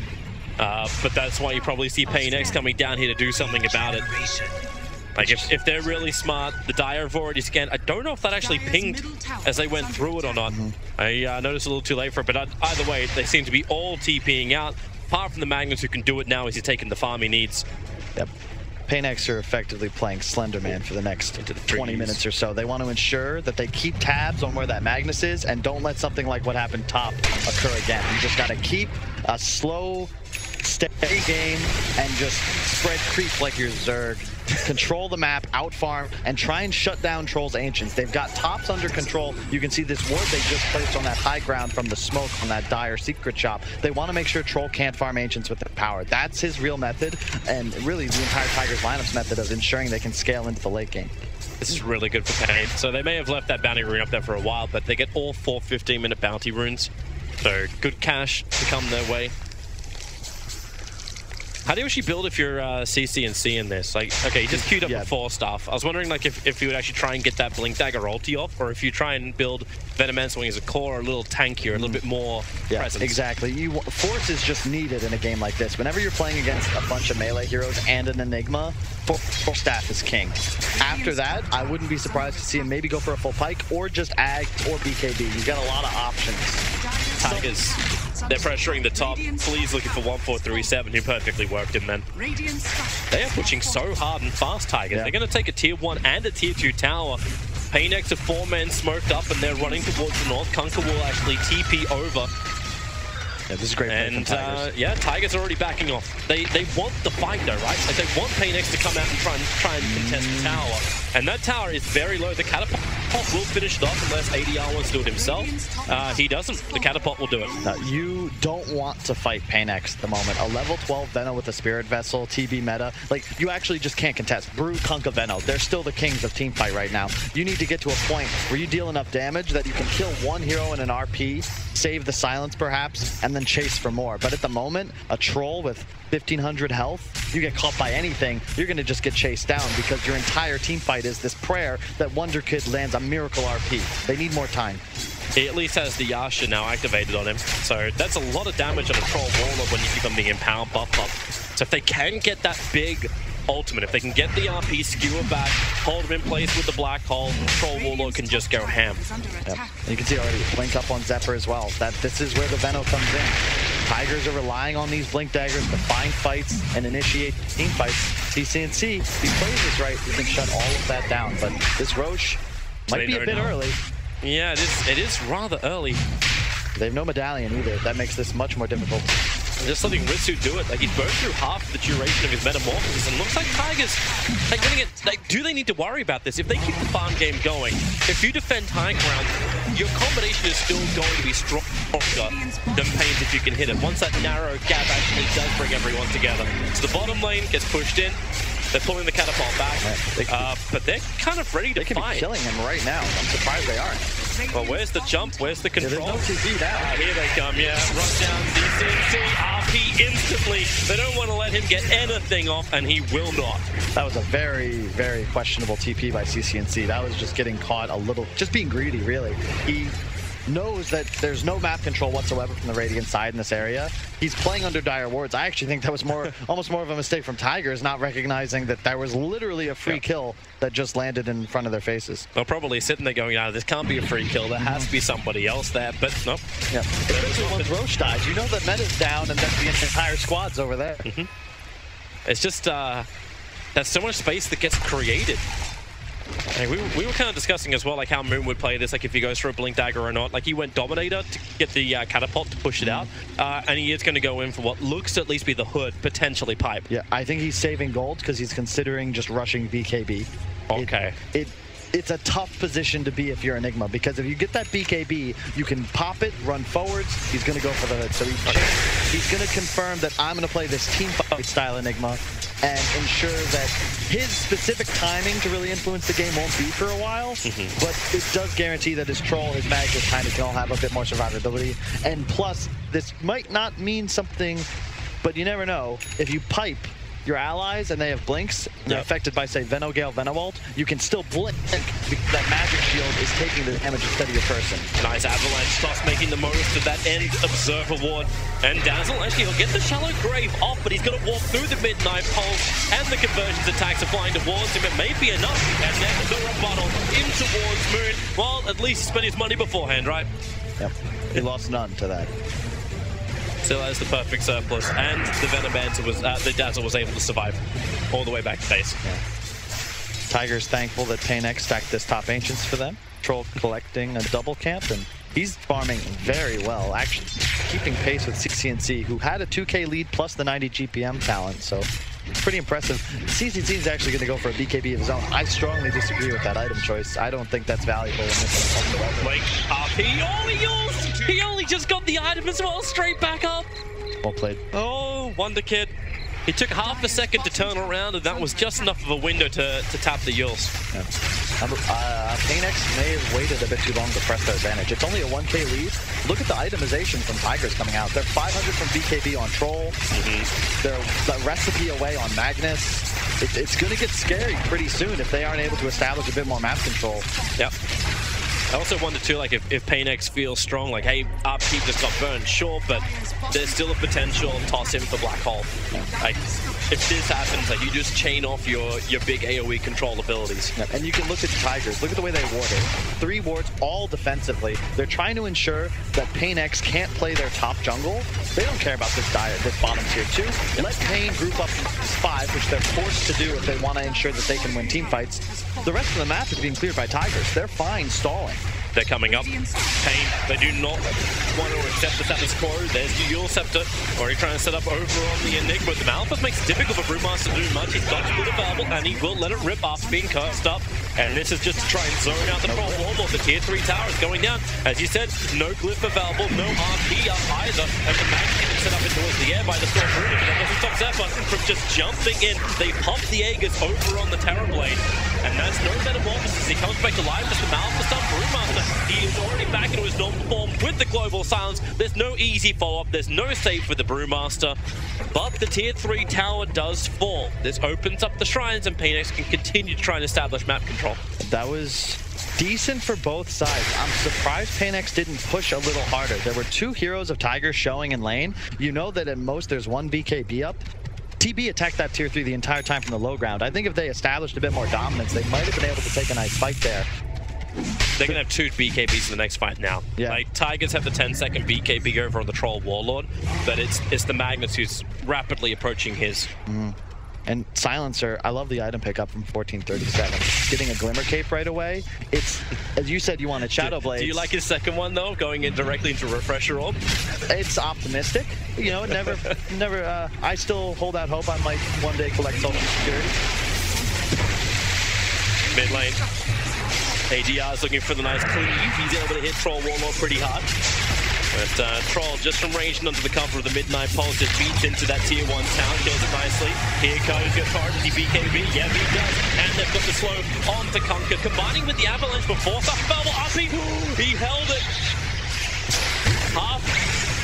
But that's why you probably see paiNX coming down here to do something about it. Like if they're really smart, the Dire have already scanned. I don't know if that actually pinged as they went through it or not. I noticed a little too late for it, but either way, they seem to be all TPing out. Apart from the Magnus who can do it now as he's taking the farm he needs. Yep. paiNX are effectively playing Slenderman for the next 20 minutes or so. They want to ensure that they keep tabs on where that Magnus is and don't let something like what happened top occur again. You just got to keep a slow, steady game and just spread creep like your Zerg. Control the map, outfarm, and try and shut down Troll's Ancients. They've got tops under control. You can see this ward they just placed on that high ground from the smoke on that dire secret shop. They want to make sure Troll can't farm Ancients with their power. That's his real method, and really the entire Tigers lineup's method of ensuring they can scale into the late game. This is really good for Pain. So they may have left that bounty rune up there for a while, but they get all 4 15-minute bounty runes. So good cash to come their way. How do you actually build if you're CCNC in this? Like, okay, you just queued up the 4 stuff. I was wondering, like, if you would actually try and get that Blink Dagger ulti off, or if you try and build Venomancer as a core, a little tankier, a little bit more presence. Exactly. Force is just needed in a game like this. Whenever you're playing against a bunch of melee heroes and an Enigma, Force staff is king. After that, I wouldn't be surprised to see him maybe go for a full Pike, or just Ag, or BKB. You've got a lot of options. Tigers, they're pressuring the top. Please looking for 1437, who perfectly worked him then. They are pushing so hard and fast, Tigers. They're going to take a tier 1 and a tier 2 tower. paiNX are 4 men smoked up and they're running towards the north. Kunkka will actually TP over. Yeah, this is great. And yeah, Tigers are already backing off. They want the fight though, right? Like they want paiNX to come out and try and contest the tower. And that tower is very low. The catapult will finish it off unless ADR wants to do it himself. He doesn't. The catapult will do it. You don't want to fight paiNX at the moment. A level 12 Veno with a Spirit Vessel, TB meta, like you actually just can't contest. Brew, Kunkka, Veno, they're still the kings of teamfight right now. You need to get to a point where you deal enough damage that you can kill one hero in an RP, save the silence perhaps, and then chase for more. But at the moment, a troll with 1500 health, you get caught by anything, you're going to just get chased down because your entire team fight is this prayer that Wonder Kid lands a miracle RP. They need more time. He at least has the Yasha now activated on him, so that's a lot of damage on a Troll Waller when you keep on being empowered buff up. So if they can get that big ultimate, if they can get the RP, skewer back, hold him in place with the black hole, Troll Warlord can just go ham. Yep. You can see already blink up on Zephyr as well. This is where the Veno comes in. Tigers are relying on these blink daggers to find fights and initiate team fights. CCNC, if he plays this right, he can shut all of that down. But this Roche might be a bit early. Yeah, it is rather early. They have no medallion either. That makes this much more difficult. Just letting Ritsu do it. Like, he's burned through half the duration of his metamorphosis, and looks like Tigers, do they need to worry about this? If they keep the farm game going, if you defend high ground, your combination is still going to be stronger than Pain's if you can hit it. Once that narrow gap actually does bring everyone together. So the bottom lane gets pushed in. They're pulling the catapult back, but they're kind of ready to fight. They could be killing him right now. I'm surprised they aren't. Well, where's the jump? Where's the control? Yeah, there's no TP now. Here they come, yeah. Rush down, CCNC, RP instantly. They don't want to let him get anything off, and he will not. That was a very, very questionable TP by CCNC. That was just getting caught a little, just being greedy, really. knows that there's no map control whatsoever from the Radiant side in this area. He's playing under dire wards. I actually think that was almost more of a mistake from Tigers, not recognizing that there was literally a free kill that just landed in front of their faces. They're probably sitting there going, "No, this can't be a free kill. There has to be somebody else there." But nope. Yeah. Especially once Roche dies, you know that meta's down and that the entire squad's over there. It's just there's so much space that gets created. And we were kind of discussing as well, like how Moon would play this, like if he goes for a Blink Dagger or not. Like he went Dominator to get the catapult to push it out, and he is going to go in for what looks to at least be the hood, potentially pipe. Yeah, I think he's saving gold because he's considering just rushing BKB. Okay. It's a tough position to be if you're Enigma, because if you get that BKB, you can pop it, run forwards. He's going to go for the hood. So he's going to confirm that I'm going to play this team fight style Enigma and ensure that his specific timing to really influence the game won't be for a while, but it does guarantee that his Troll, his Mag, his Tiny can all have a bit more survivability. And plus, this might not mean something, but you never know. If you pipe your allies and they have blinks, they're affected by, say, Venogale, Venoult, you can still blink because that magic shield is taking the damage instead of your person. Nice avalanche toss, making the most of that end observer ward. And Dazzle, actually, he'll get the shallow grave off, but he's going to walk through the midnight pulse, and the conversions attacks are flying towards him. It may be enough, and then the rebuttal in towards Moon. Well, at least he spent his money beforehand, right? Yep, he lost none to that. Still has the perfect surplus, and the Venomancer was, the Dazzle was able to survive all the way back to base. Tigers thankful that paiNX stacked this top Ancients for them. Troll collecting a double camp, and he's farming very well, actually keeping pace with CCNC, who had a 2K lead plus the 90 GPM talent, so pretty impressive. CCNC is actually going to go for a BKB of his own. I strongly disagree with that item choice. I don't think that's valuable in this whatsoever. Like, he only just got the item as well, straight back up. Well played. Oh, Wonder Kid. He took half a second to turn around, and that was just enough of a window to tap the Yules. Yeah. paiNX may have waited a bit too long to press their advantage. It's only a 1K lead. Look at the itemization from Tigers coming out. They're 500 from BKB on Troll. They're the recipe away on Magnus. It's going to get scary pretty soon if they aren't able to establish a bit more map control. Yep. I also wonder too, like if paiNX feels strong, like, hey, Upkeep just got burned, sure, but there's still a potential toss in for Black Hole. Like, if this happens, like, you just chain off your big AoE control abilities. Yeah, and you can look at the Tigers. Look at the way they warded. 3 wards, all defensively. They're trying to ensure that paiNX can't play their top jungle. They don't care about this bottom tier 2. Let Pain group up 5, which they're forced to do if they want to ensure that they can win team fights. The rest of the map is being cleared by Tigers. They're fine stalling. They're coming up. Pain, they do not want to accept the status quo. There's the Yule Scepter, already trying to set up over on the Enigma. The Malphite makes it difficult for Brewmaster to do much. He's got split available, and he will let it rip after being cursed up. And this is just to try and zone out the Troll Warlord. The tier 3 tower is going down. As you said, no glyph available, no RP up either. And the Mag is set up in towards the air by the Storm Rune. But that doesn't stop Zephyr from just jumping in. They pump the Aegis over on the Terrorblade. And that's no metamorphosis. He comes back to life. Just the Malphite stuff. Brewmaster, he is already back into his normal form with the Global Silence. There's no easy follow-up. There's no save for the Brewmaster. But the tier 3 tower does fall. This opens up the shrines, and paiNX can continue to try and establish map control. That was decent for both sides. I'm surprised paiNX didn't push a little harder. There were 2 heroes of Tigers showing in lane. You know that at most there's 1 BKB up. TB attacked that tier 3 the entire time from the low ground. I think if they established a bit more dominance, they might have been able to take a nice fight there. They're going to have 2 BKBs in the next fight now. Yeah. Like, Tigers have the 10-second BKB over on the Troll Warlord, but it's the Magnus who's rapidly approaching his. And Silencer, I love the item pickup from 1437. Getting a Glimmer Cape right away. It's, as you said, you wanted Shadow Blades. Do you like his second one, though, going in directly into Refresher Orb? It's optimistic. You know, I still hold out hope I might one day collect Social Security. Mid lane. ADR is looking for the nice cleave. He's able to hit Troll Warlord pretty hard. But Troll, just from range and under the cover of the Midnight Pulse, just beats into that tier 1 town, kills it nicely. Here goes your card. Does he BKB? Yeah, he does. And they've got the slow on to Conquer, combining with the Avalanche before Suffable RP. He held it.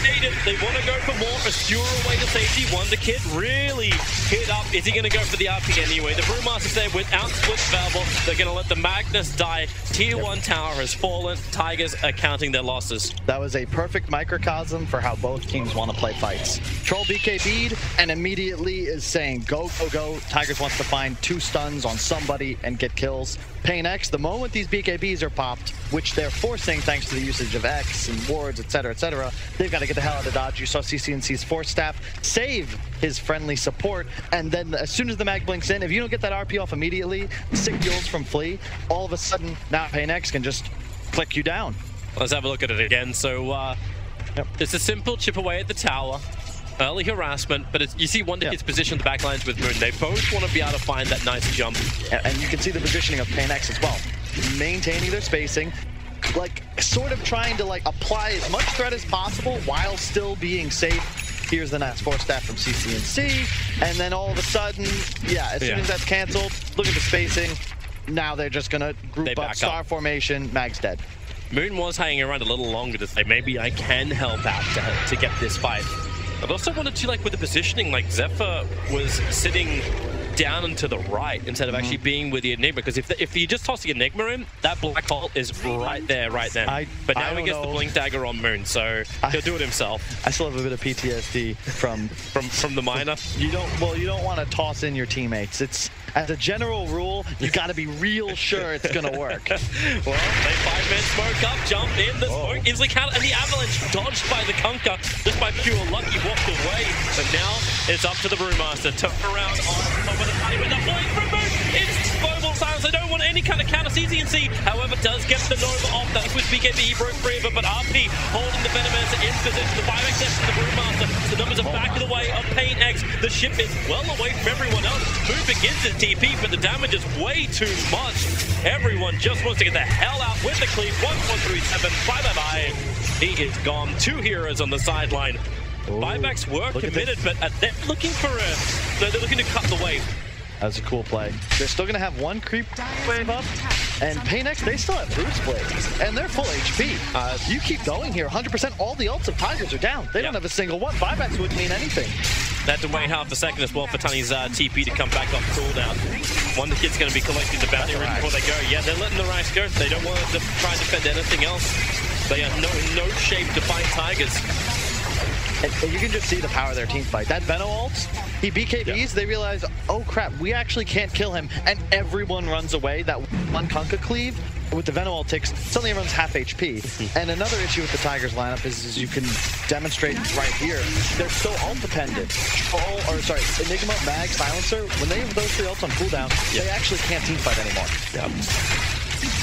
need it. They want to go for more. A skewer away to safety. Wonder Kid really hit up. Is he going to go for the RP anyway? The Brewmaster's there without splits available. They're going to let the Magnus die. Tier 1 tower has fallen. Tigers are counting their losses. That was a perfect microcosm for how both teams want to play fights. Troll BKB'd and immediately is saying go, go, go. Tigers wants to find 2 stuns on somebody and get kills. paiNX, the moment these BKBs are popped, which they're forcing thanks to the usage of X and wards, etc., they've got to get the hell out of dodge. You saw CCNC's Force Staff save his friendly support, and then as soon as the mag blinks in, if you don't get that RP off immediately, sick duels from Flea, all of a sudden now paiNX can just click you down. Let's have a look at it again. So it's a simple chip away at the tower. Early harassment, but you see Wonder Kid's position the backlines with Moon. They both want to be able to find that nice jump. And you can see the positioning of paiNX as well. Maintaining their spacing, like sort of trying to like apply as much threat as possible while still being safe. Here's the nice Force Staff from CCNC, and then all of a sudden, as soon as that's canceled, look at the spacing. Now they're just gonna group up, star formation, Mag's dead. Moon was hanging around a little longer to say, maybe I can help out to get this fight. I also wanted to, like, with the positioning, like, Zephyr was sitting down and to the right instead of actually being with the Enigma, because if you just toss the Enigma in, that black hole is right there, But now he gets the Blink Dagger on Moon, so he'll do it himself. I still have a bit of PTSD from the miner. You don't want to toss in your teammates. It's, as a general rule, you got to be real sure it's gonna work. Well, they 5-man smoke up, jump in, the smoke easily counted, and the avalanche dodged by the Kunkka just by pure luck. He walked away, but now it's up to the Brewmaster. Turn around on top of the party with the point from Moon. It's global silence. They don't want any kind of counter. CCNC, however, does get the Nova off. That was BKB. He broke free of it, but RP holding the Venomancer in position. The 5x from the Brewmaster. The numbers are back to the way of paiNX. The ship is well away from everyone else. Moon begins his TP, but the damage is way too much. Everyone just wants to get the hell out with the cleave. 1-1-3-7. Bye-bye. He is gone. 2 heroes on the sideline. Buybacks were committed, but they're looking for they're looking to cut the wave. That's a cool play. They're still going to have 1 creep wave up, and paiNX, they still have Bruce Blades, and they're full HP. You keep going here, 100%. All the ults of Tigers are down. They don't have a single one. Buybacks wouldn't mean anything. They had to wait half a second as well for Tunny's TP to come back off cooldown. Wonder Kid's going to be collecting the bounty ring before they go. Yeah, they're letting the Rice go. They don't want to try and defend anything else. They are no shape to fight Tigers. And you can just see the power of their team fight. That Veno ult, he BKBs, they realize, oh crap, we actually can't kill him, and everyone runs away. That one Kunkka cleave with the Veno ult ticks, suddenly everyone's half HP. And another issue with the Tigers lineup is you can demonstrate right here, they're so ult dependent. Enigma, Mag, Silencer, when they have those 3 ults on cooldown, they actually can't team fight anymore.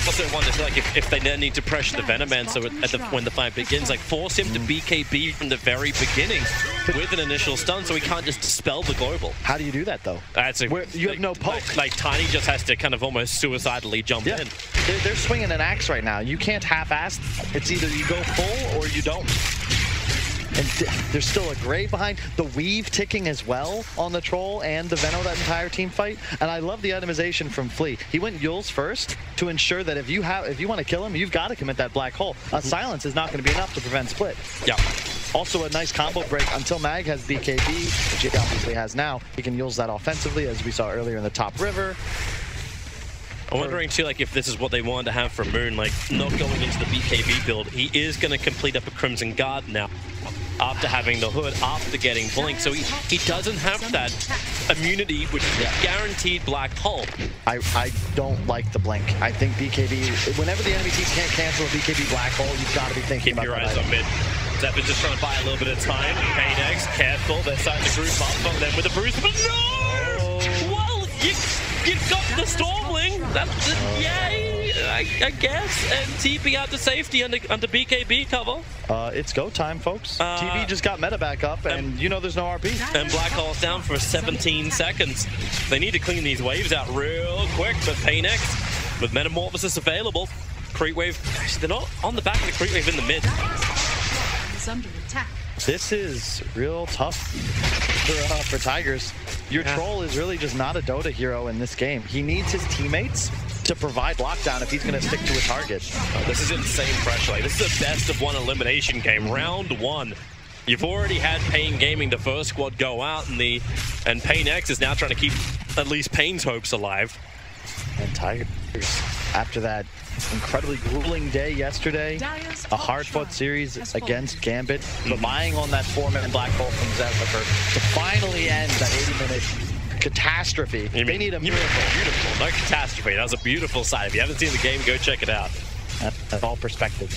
Also wonder, like, if they then need to pressure the Venomancer when the fight begins, like, force him to BKB from the very beginning with an initial stun, so he can't just dispel the global. How do you do that, though? You have no poke. Like Tiny just has to kind of almost suicidally jump in. They're swinging an axe right now. You can't half-ass. It's either you go full or you don't. And there's still a Grave behind. The Weave ticking as well on the Troll and the Veno that entire team fight. And I love the itemization from Flea. He went Yules first to ensure that if you want to kill him, you've got to commit that black hole. Silence is not going to be enough to prevent split. Yeah. Also a nice combo break until Mag has BKB, which he obviously has now. He can Yules that offensively, as we saw earlier in the top river. I'm wondering too, like, if this is what they wanted to have from Moon, like, not going into the BKB build. He is going to complete up a Crimson Guard now, after having the hood, after getting Blink, so he doesn't have that immunity, which is a guaranteed black hole. I don't like the Blink. I think BKB, whenever the enemy team can't cancel a BKB black hole, you've got to be thinking about that. Keep your eyes on mid. Zephyr's just trying to buy a little bit of time. paiNX, careful, they're starting to group up on them with a Bruce, but no! Well, you've got the Stormling. That's yay, I guess. And TP out to safety under BKB cover. It's go time, folks. TB just got meta back up, and you know there's no RP. And Black Hole's down for 17 seconds. They need to clean these waves out real quick, but paiNX, with Metamorphosis available, Creep Wave, they're not on the back of the Creep Wave in the mid. Under attack. This is real tough for Tigers. Your Troll is really just not a Dota hero in this game. He needs his teammates to provide lockdown if he's going to stick to a target. This is insane pressure. Like, this is a best-of-1 elimination game, round 1. You've already had Pain Gaming, the first squad, go out, and paiNX is now trying to keep at least Pain's hopes alive. And Tigers, after that incredibly grueling day yesterday, a hard-fought series against Gambit, relying on that 4-man black hole from Zephyr to finally end that 80-minute catastrophe. They need a miracle. Beautiful, no catastrophe. That was a beautiful sight. If you haven't seen the game, go check it out. That's all perspective.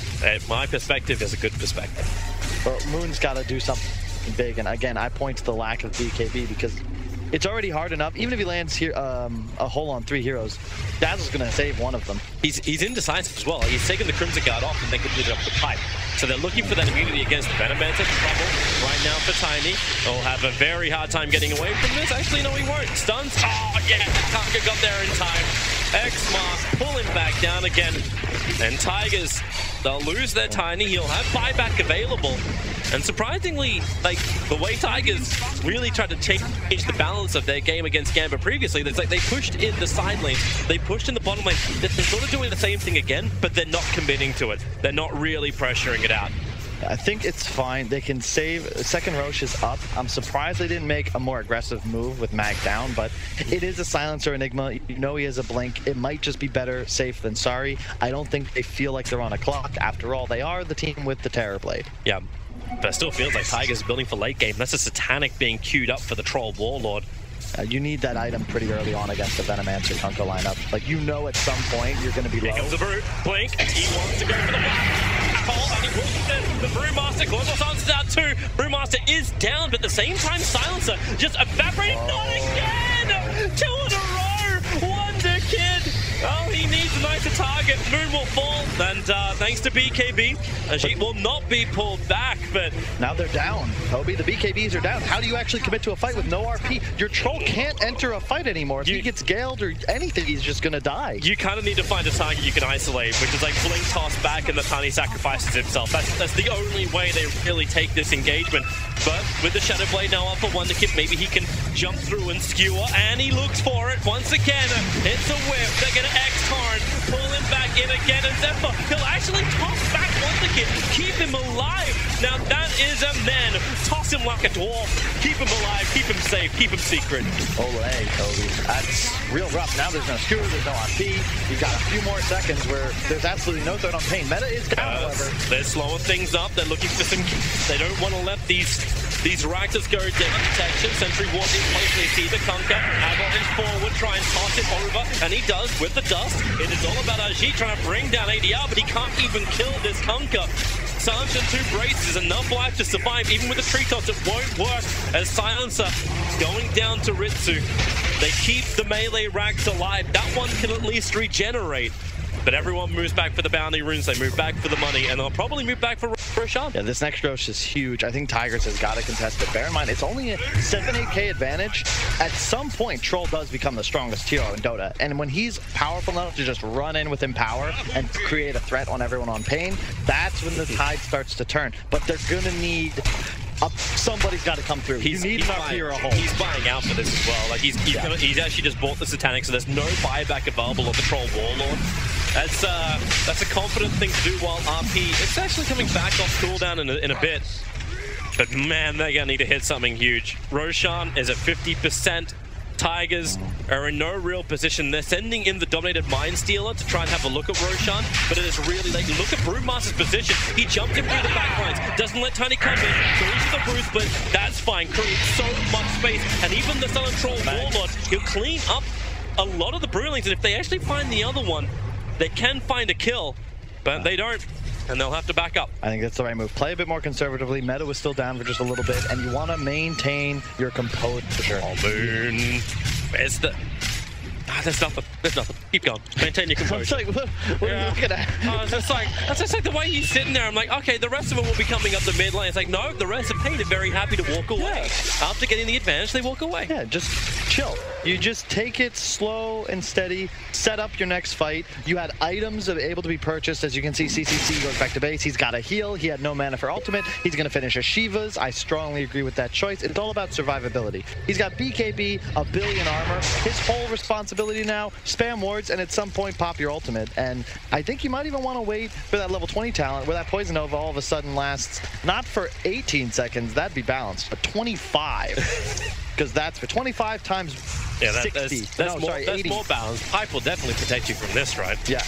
My perspective is a good perspective. But Moon's got to do something big, and again, I point to the lack of BKB because it's already hard enough. Even if he lands here a hole on 3 heroes, Dazzle's going to save one of them. He's indecisive as well. He's taking the Crimson Guard off and then completed up the pipe. So they're looking for that immunity against the Venom Mantis. Trouble right now for Tiny. He'll have a very hard time getting away from this. Actually, no, he won't. Stuns. Oh, yeah, Kanka got there in time. X-Mask pulling back down again. And Tigers, they'll lose their Tiny. He'll have buyback available. And surprisingly, like, the way Tigers really tried to change the balance of their game against Gambit previously, it's like they pushed in the side lane, they pushed in the bottom lane. They're sort of doing the same thing again, but they're not committing to it. They're not really pressuring it out. I think it's fine. They can save. Second Roche is up. I'm surprised they didn't make a more aggressive move with Mag down, but it is a silencer Enigma. You know he has a blink. It might just be better safe than sorry. I don't think they feel like they're on a clock. After all, they are the team with the Terror Blade. Yeah, but it still feels like Tigers building for late game. That's a Satanic being queued up for the Troll Warlord. You need that item pretty early on against the Venomancer Kunkka lineup. Like, you know at some point you're going to be low. Here comes the Brute. Blink. He wants to go for the hole, and he will get the Brewmaster. Global Silencer's out too. Brewmaster is down, but at the same time, Silencer just evaporated. Not again! 2 in a row! Wonder Kid! Oh, he needs a nicer target. Moon will fall, and thanks to BKB, Ajit will not be pulled back, but... Now they're down, Toby. The BKBs are down. How do you actually commit to a fight with no RP? Your Troll can't enter a fight anymore. If he gets galed or anything, he's just gonna die. You kind of need to find a target you can isolate, which is like Blink toss back and the Tiny sacrifices himself. That's the only way they really take this engagement. But with the Shadow Blade now up for Wonder Kid, maybe he can jump through and skewer, and he looks for it once again. Hits a whip. They're gonna X-Tarn, pull him back in again, and Zephyr, he'll actually toss back Wonder Kid, keep him alive. Now that is a man. Toss him like a dwarf. Keep him alive, keep him safe, keep him secret. Olay, Toby. That's real rough. Now there's no skewer, there's no RP. You've got a few more seconds where there's absolutely no threat on Pain. Meta is down, however. They're slowing things up. They're looking for some... They don't want to let these Raptors go down. Detection. Sentry Ward in place. They see the Kunkka. Abel is forward. Try and toss it over. And he does with the dust. It is all about Ajit trying to bring down ADR, but he can't even kill this Kunkka. Silencer 2 braces, enough life to survive. Even with the tree toss, it won't work. As Silencer going down to Ritsu. They keep the melee racks alive. That one can at least regenerate. But everyone moves back for the bounty runes, they move back for the money, and they'll probably move back for Roshan. Yeah, this next Roche is huge. I think Tigers has got to contest it. Bear in mind, it's only a 7-8k advantage. At some point, Troll does become the strongest hero in Dota, and when he's powerful enough to just run in with Empower and create a threat on everyone on Pain, that's when the tide starts to turn. But they're gonna need... somebody's got to come through. He's buying out for this as well. Like he's actually just bought the Satanic, so there's no buyback available of the Troll Warlord. That's a confident thing to do while RP. It's actually coming back off cooldown in a bit. But man, they're gonna need to hit something huge. Roshan is at 50%. Tigers are in no real position. They're sending in the dominated Mind Stealer to try and have a look at Roshan, but it is really like, look at Brewmaster's position. He jumped in through the back lines, doesn't let Tiny come in, goes to the Brew Split, that's fine, creates so much space, and even the Sullen Troll Warlord, he'll clean up a lot of the Brew lanes, and if they actually find the other one, they can find a kill, but they don't. And they'll have to back up. I think that's the right move. Play a bit more conservatively. Meta was still down for just a little bit, and you want to maintain your composure. Oh, Moon. Where's the... there's nothing. There's nothing. Keep going. Maintain your composure. Like, what are you looking at? That's just like the way he's sitting there. I'm like, okay, the rest of them will be coming up the mid lane. It's like, no, the rest of Pain are very happy to walk away. After getting the advantage, they walk away. Yeah, just chill. You just take it slow and steady, set up your next fight. You had items able to be purchased. As you can see, CCC goes back to base. He's got a heal. He had no mana for ultimate. He's going to finish as Shivas. I strongly agree with that choice. It's all about survivability. He's got BKB, a billion armor. His whole responsibility now, spam wards, and at some point pop your ultimate. And I think you might even want to wait for that level 20 talent where that Poison Nova all of a sudden lasts not for 18 seconds, that'd be balanced, but 25. Because that's for 25 times 60. That's more balanced. Pipe will definitely protect you from this, right? Yeah.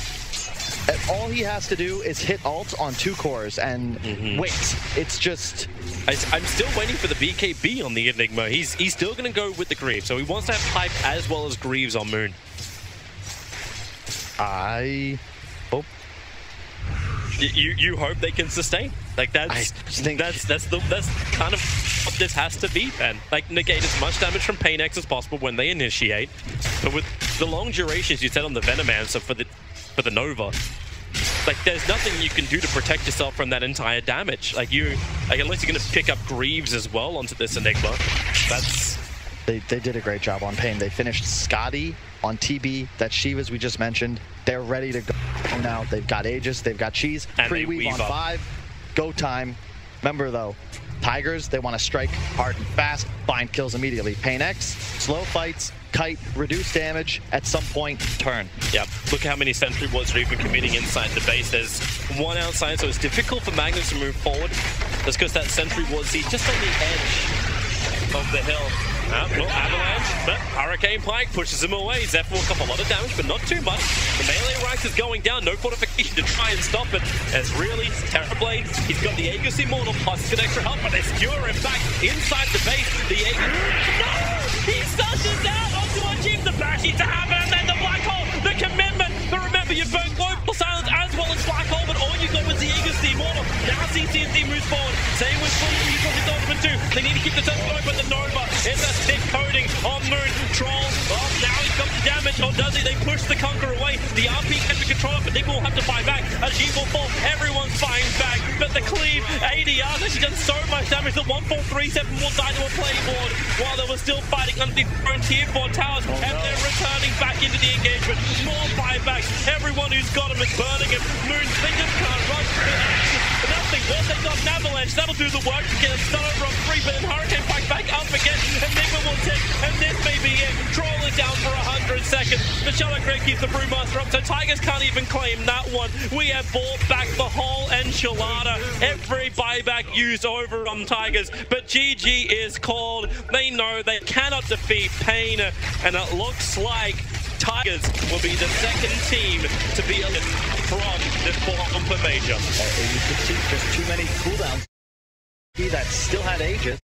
And all he has to do is hit ult on 2 cores and wait. It's just... I'm still waiting for the BKB on the Enigma. He's still going to go with the Greaves. So he wants to have Pipe as well as Greaves on Moon. I hope. You hope they can sustain. Like that's kind of what this has to be, and like negate as much damage from paiNX as possible when they initiate. But with the long durations you set on the Venomancer for the Nova, like there's nothing you can do to protect yourself from that entire damage. Like unless you're gonna pick up Greaves as well onto this Enigma. That's They did a great job on Pain. They finished Scotty on TB, that Shivas we just mentioned. They're ready to go now. They've got Aegis, they've got Cheese. Pre-weave on 5. Go time. Remember though, Tigers, they want to strike hard and fast, find kills immediately. paiNX, slow fights, kite, reduce damage, at some point, turn. Yep, look how many sentry wards are even committing inside the base. There's one outside, so it's difficult for Magnus to move forward. That's because that sentry ward, he's just on the edge of the hill. Well, Avalanche, but Hurricane Pike pushes him away. Zeph will up a lot of damage, but not too much. The melee ranks is going down. No fortification to try and stop it. As really, Terrorblade, he's got the Aegis Immortal plus he's got extra help, but they skewer him back inside the base. The Aegis... No! He slashes out onto our Chief. The Bashy to happen, and then the Black Hole, the commitment. But remember, you burn Global Silence as well as Black Hole, but all you got was the Aegis Immortal. Now CCNC moves forward. Same with Full Use on his ultimate too. They need to keep the turret open. The Nova is a stick coding on Moon. Troll. Oh, now he's got the damage. Or does he? They push the Conqueror away. The RP can be controlled, but Nick will have to fight back. As G will fall, everyone's fighting back. But the Cleave ADR has actually done so much damage that 1437 will die to a playboard while they were still fighting underneath their own tier 4 towers. And they're returning back into the engagement. More buybacks. Everyone who's got him is burning him. Moon, they just can't rush. Nothing. Well, they got an Avalanche. That'll do the work to get a stun over on 3, but then Hurricane Pike back up again. Enigma will tick, and this may be it. Troll is down for 100 seconds. The Shadow Grey keeps the Brewmaster up, so Tigers can't even claim that one. We have bought back the whole enchilada. Every buyback used over on Tigers, but GG is called. They know they cannot defeat Pain, and it looks like Tigers will be the second team to be eliminated from this Kuala Lumpur Major. You could see just too many cooldowns. That still had Aegis.